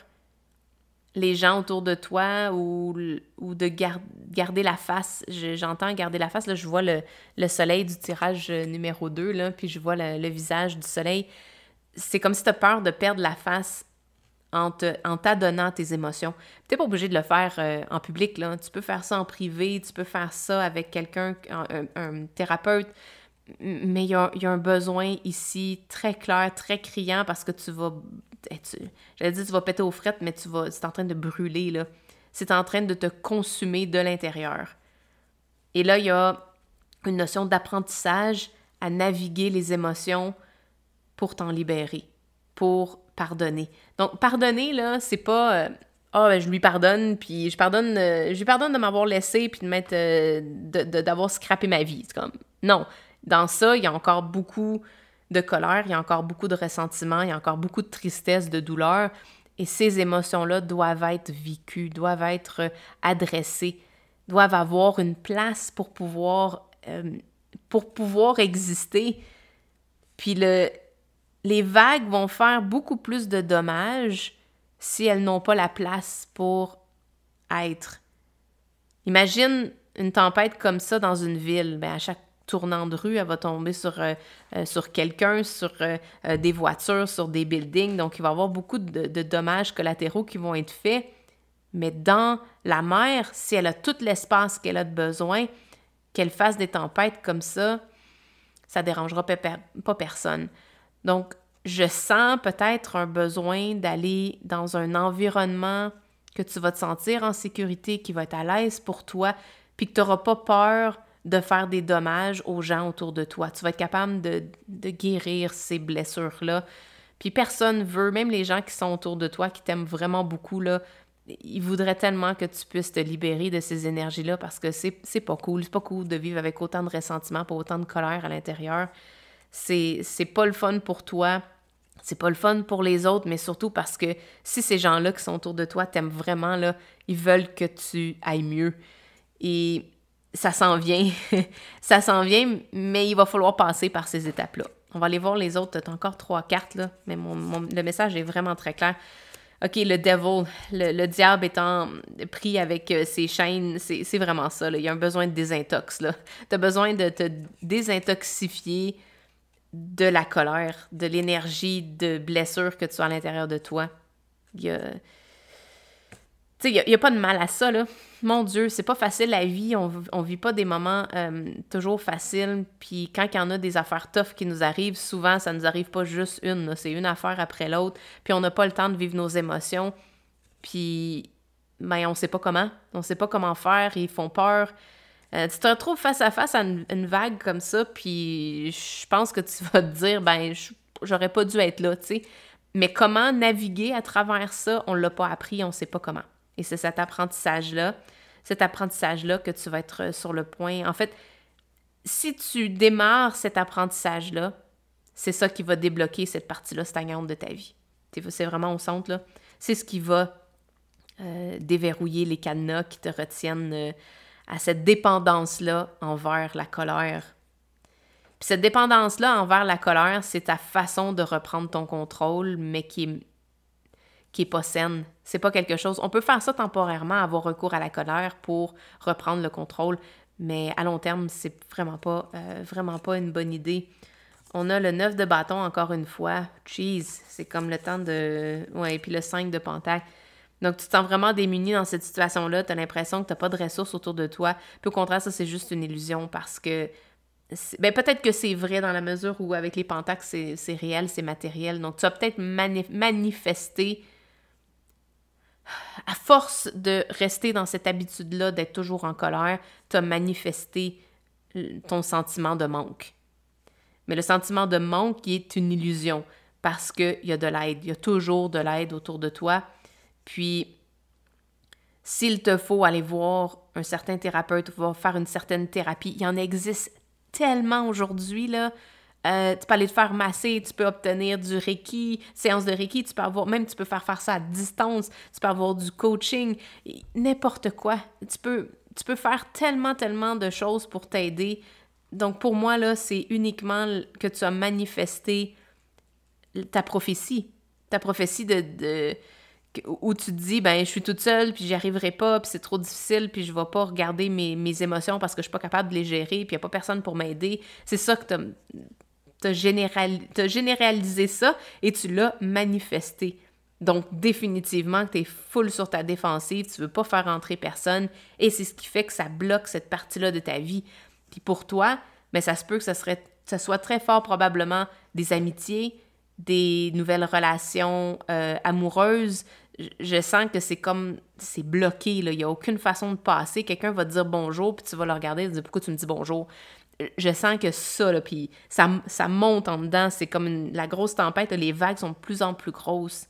les gens autour de toi ou de garder la face. J'entends garder la face. Là, je vois le soleil du tirage numéro 2, là, puis je vois le visage du soleil. C'est comme si tu as peur de perdre la face en t'adonnant tes émotions. Tu n'es pas obligé de le faire en public, là. Tu peux faire ça en privé, tu peux faire ça avec quelqu'un, un thérapeute, mais il y a un besoin ici très clair, très criant, parce que tu vas... J'allais dire tu vas péter aux frettes, mais c'est en train de brûler, là. C'est en train de te consumer de l'intérieur. Et là, il y a une notion d'apprentissage à naviguer les émotions pour t'en libérer, pour pardonner. Donc, pardonner, là, c'est pas ben, je lui pardonne, puis je lui pardonne de m'avoir laissé, puis de m'être d'avoir scrappé ma vie. C'est comme non. Dans ça, il y a encore beaucoup de colère, il y a encore beaucoup de ressentiment, il y a encore beaucoup de tristesse, de douleur, et ces émotions-là doivent être vécues, doivent être adressées, doivent avoir une place pour pouvoir exister. Puis les vagues vont faire beaucoup plus de dommages si elles n'ont pas la place pour être. Imagine une tempête comme ça dans une ville. Bien, à chaque tournant de rue, elle va tomber sur quelqu'un, sur des voitures, sur des buildings. Donc, il va y avoir beaucoup de dommages collatéraux qui vont être faits. Mais dans la mer, si elle a tout l'espace qu'elle a de besoin, qu'elle fasse des tempêtes comme ça ne dérangera pas personne. Donc, je sens peut-être un besoin d'aller dans un environnement que tu vas te sentir en sécurité, qui va être à l'aise pour toi, puis que tu n'auras pas peur de faire des dommages aux gens autour de toi. Tu vas être capable de guérir ces blessures-là. Puis personne veut, même les gens qui sont autour de toi, qui t'aiment vraiment beaucoup, là, ils voudraient tellement que tu puisses te libérer de ces énergies-là parce que c'est pas cool. C'est pas cool de vivre avec autant de ressentiment, pas autant de colère à l'intérieur. C'est pas le fun pour toi. C'est pas le fun pour les autres, mais surtout parce que si ces gens-là qui sont autour de toi t'aiment vraiment, là, ils veulent que tu ailles mieux. Et ça s'en vient. Ça s'en vient, mais il va falloir passer par ces étapes-là. On va aller voir les autres. T'as encore 3 cartes, là, mais le message est vraiment très clair. OK, le devil, le diable étant pris avec ses chaînes, c'est vraiment ça, là. Il y a un besoin de désintox, là. T'as besoin de te désintoxifier de la colère, de l'énergie de blessure que tu as à l'intérieur de toi. Tu sais, il y a pas de mal à ça, là. Mon Dieu, c'est pas facile la vie, on vit pas des moments toujours faciles, puis quand il y en a des affaires tough qui nous arrivent, souvent, ça nous arrive pas juste une, là. C'est une affaire après l'autre, puis on n'a pas le temps de vivre nos émotions, puis ben, on sait pas comment faire, ils font peur. Tu te retrouves face à face à une vague comme ça, puis je pense que tu vas te dire, ben, j'aurais pas dû être là, tu sais. Mais comment naviguer à travers ça, on l'a pas appris, on sait pas comment. Et c'est cet apprentissage-là que tu vas être sur le point. En fait, si tu démarres cet apprentissage-là, c'est ça qui va débloquer cette partie-là stagnante de ta vie. C'est vraiment au centre, là. C'est ce qui va déverrouiller les cadenas qui te retiennent à cette dépendance-là envers la colère. Puis cette dépendance-là envers la colère, c'est ta façon de reprendre ton contrôle, mais qui est pas saine. C'est pas quelque chose... On peut faire ça temporairement, avoir recours à la colère pour reprendre le contrôle, mais à long terme, c'est vraiment pas une bonne idée. On a le 9 de bâton, encore une fois. Jeez, c'est comme le temps de... Ouais, puis le 5 de pentacle. Donc, tu te sens vraiment démuni dans cette situation-là. Tu as l'impression que tu n'as pas de ressources autour de toi. Puis au contraire, ça, c'est juste une illusion parce que... Ben, peut-être que c'est vrai dans la mesure où, avec les pentacles, c'est réel, c'est matériel. Donc, tu as peut-être manifesté... À force de rester dans cette habitude-là, d'être toujours en colère, tu as manifesté ton sentiment de manque. Mais le sentiment de manque, il est une illusion parce qu'il y a de l'aide. Il y a toujours de l'aide autour de toi. Puis, s'il te faut aller voir un certain thérapeute ou faire une certaine thérapie, il y en existe tellement aujourd'hui, là. Tu peux aller te faire masser, tu peux obtenir du Reiki, séance de Reiki, tu peux faire ça à distance, tu peux avoir du coaching, n'importe quoi. Tu peux faire tellement de choses pour t'aider Donc, pour moi, là, c'est uniquement que tu as manifesté ta prophétie. Ta prophétie où tu te dis, ben, je suis toute seule, puis j'y arriverai pas, puis c'est trop difficile, puis je vais pas regarder mes émotions parce que je suis pas capable de les gérer, puis il y a pas personne pour m'aider. C'est ça que t'as généralisé ça et tu l'as manifesté. Donc, définitivement, que t'es full sur ta défensive, tu veux pas faire entrer personne, et c'est ce qui fait que ça bloque cette partie-là de ta vie. Puis pour toi, ben, ça se peut que ça soit très fort probablement des amitiés, des nouvelles relations amoureuses. Je sens que c'est bloqué, là. Il n'y a aucune façon de passer. Quelqu'un va te dire bonjour, puis tu vas le regarder et te dire pourquoi tu me dis bonjour. Je sens que ça, là, puis ça monte en dedans. C'est comme la grosse tempête, là, les vagues sont de plus en plus grosses.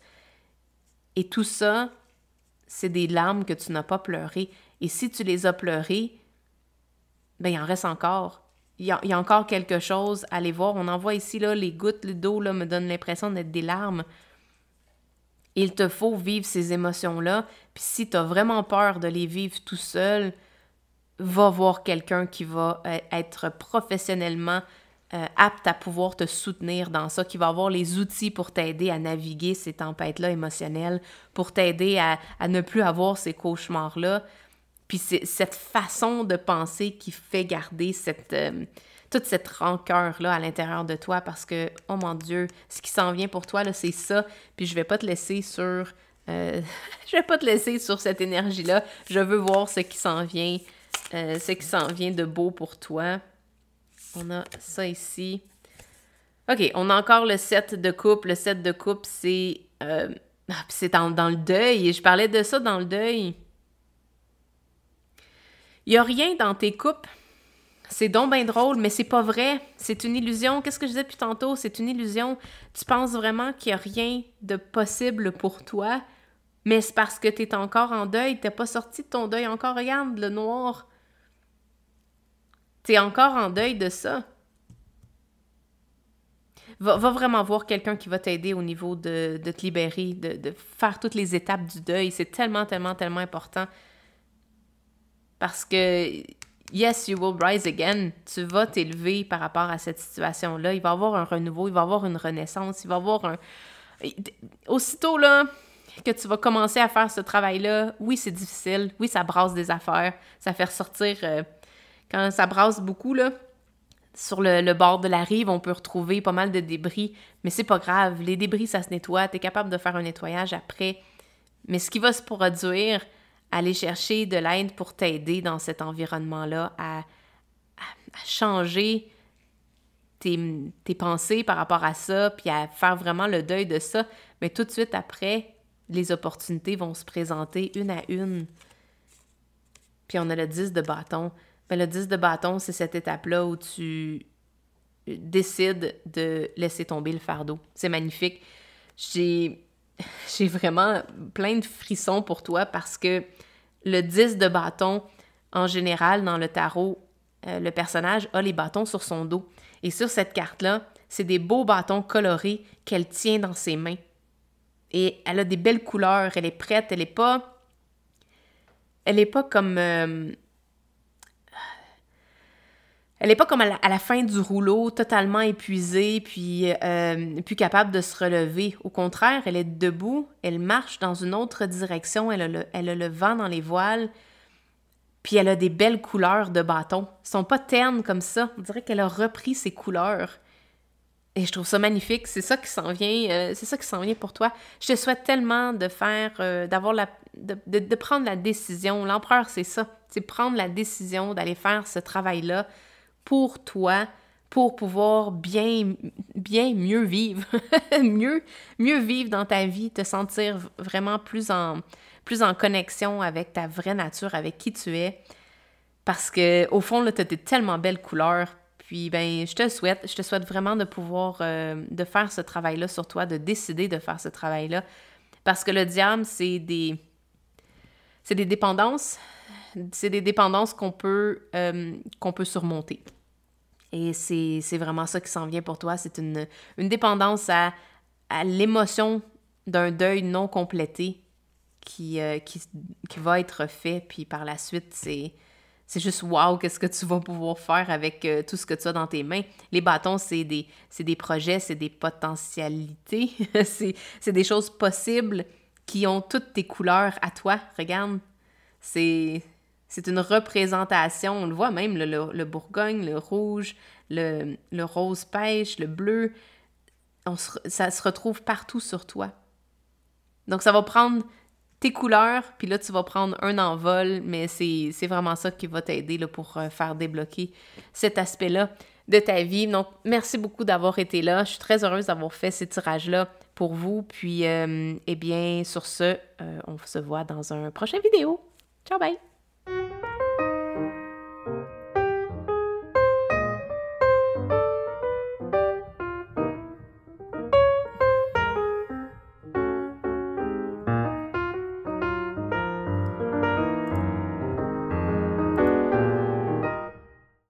Et tout ça, c'est des larmes que tu n'as pas pleurées. Et si tu les as pleurées, ben il en reste encore. Il y a encore quelque chose à aller voir. On en voit ici, là, les gouttes d'eau là, me donnent l'impression d'être des larmes. Il te faut vivre ces émotions-là. Puis si tu as vraiment peur de les vivre tout seul, va voir quelqu'un qui va être professionnellement apte à pouvoir te soutenir dans ça, qui va avoir les outils pour t'aider à naviguer ces tempêtes-là émotionnelles, pour t'aider à ne plus avoir ces cauchemars-là. Puis c'est cette façon de penser qui fait garder toute cette rancœur-là à l'intérieur de toi parce que, oh mon Dieu, ce qui s'en vient pour toi, là, c'est ça. Puis je vais pas te laisser sur... je vais pas te laisser sur cette énergie-là. Je veux voir ce qui s'en vient de beau pour toi. On a ça ici. OK, on a encore le 7 de coupe. Le 7 de coupe, c'est dans le deuil. Et je parlais de ça dans le deuil. Il n'y a rien dans tes coupes. C'est donc bien drôle, mais c'est pas vrai. C'est une illusion. Qu'est-ce que je disais depuis tantôt? C'est une illusion. Tu penses vraiment qu'il n'y a rien de possible pour toi, mais c'est parce que tu es encore en deuil. Tu n'es pas sorti de ton deuil encore. Regarde, le noir. Tu es encore en deuil de ça. Va vraiment voir quelqu'un qui va t'aider au niveau de te libérer, de faire toutes les étapes du deuil. C'est tellement, tellement, tellement important. Parce que, yes, you will rise again. Tu vas t'élever par rapport à cette situation-là. Il va y avoir un renouveau, il va y avoir une renaissance, il va y avoir un... Aussitôt, là, que tu vas commencer à faire ce travail-là, oui, c'est difficile. Oui, ça brasse des affaires. Ça fait ressortir... quand ça brasse beaucoup, là, sur le bord de la rive, on peut retrouver pas mal de débris. Mais c'est pas grave. Les débris, ça se nettoie. T'es capable de faire un nettoyage après. Mais ce qui va se produire... aller chercher de l'aide pour t'aider dans cet environnement-là à changer tes pensées par rapport à ça, puis à faire vraiment le deuil de ça. Mais tout de suite après, les opportunités vont se présenter une à une. Puis on a le 10 de bâton. Mais le 10 de bâton, c'est cette étape-là où tu décides de laisser tomber le fardeau. C'est magnifique. J'ai vraiment plein de frissons pour toi parce que le 10 de bâton, en général, dans le tarot, le personnage a les bâtons sur son dos. Et sur cette carte-là, c'est des beaux bâtons colorés qu'elle tient dans ses mains. Et elle a des belles couleurs, elle est prête, elle est pas comme... elle n'est pas comme à la fin du rouleau, totalement épuisée, puis plus capable de se relever. Au contraire, elle est debout, elle marche dans une autre direction, elle a le vent dans les voiles, puis elle a des belles couleurs de bâton. Elles sont pas ternes comme ça, on dirait qu'elle a repris ses couleurs. Et je trouve ça magnifique, c'est ça qui s'en vient pour toi. Je te souhaite tellement de faire, de prendre la décision. L'empereur, c'est ça, c'est prendre la décision d'aller faire ce travail-là pour toi, pour pouvoir bien mieux vivre, mieux vivre dans ta vie, te sentir vraiment plus en connexion avec ta vraie nature, avec qui tu es. Parce que au fond, là, tu as des tellement belles couleurs. Puis, ben, je te souhaite vraiment de pouvoir de faire ce travail-là sur toi, de décider de faire ce travail-là. Parce que le diable, c'est des dépendances. C'est des dépendances qu'on peut surmonter. Et c'est vraiment ça qui s'en vient pour toi. C'est une dépendance à l'émotion d'un deuil non complété qui va être fait. Puis par la suite, c'est juste wow, qu'est-ce que tu vas pouvoir faire avec tout ce que tu as dans tes mains. Les bâtons, c'est des projets, c'est des potentialités, c'est des choses possibles qui ont toutes tes couleurs à toi. Regarde, c'est une représentation, on le voit même, le bourgogne, le rouge, le rose pêche, le bleu, ça se retrouve partout sur toi. Donc, ça va prendre tes couleurs, puis là, tu vas prendre un envol, mais c'est vraiment ça qui va t'aider là, pour faire débloquer cet aspect-là de ta vie. Donc, merci beaucoup d'avoir été là. Je suis très heureuse d'avoir fait ces tirages-là pour vous. Puis, eh bien, sur ce, on se voit dans un prochain vidéo. Ciao, bye!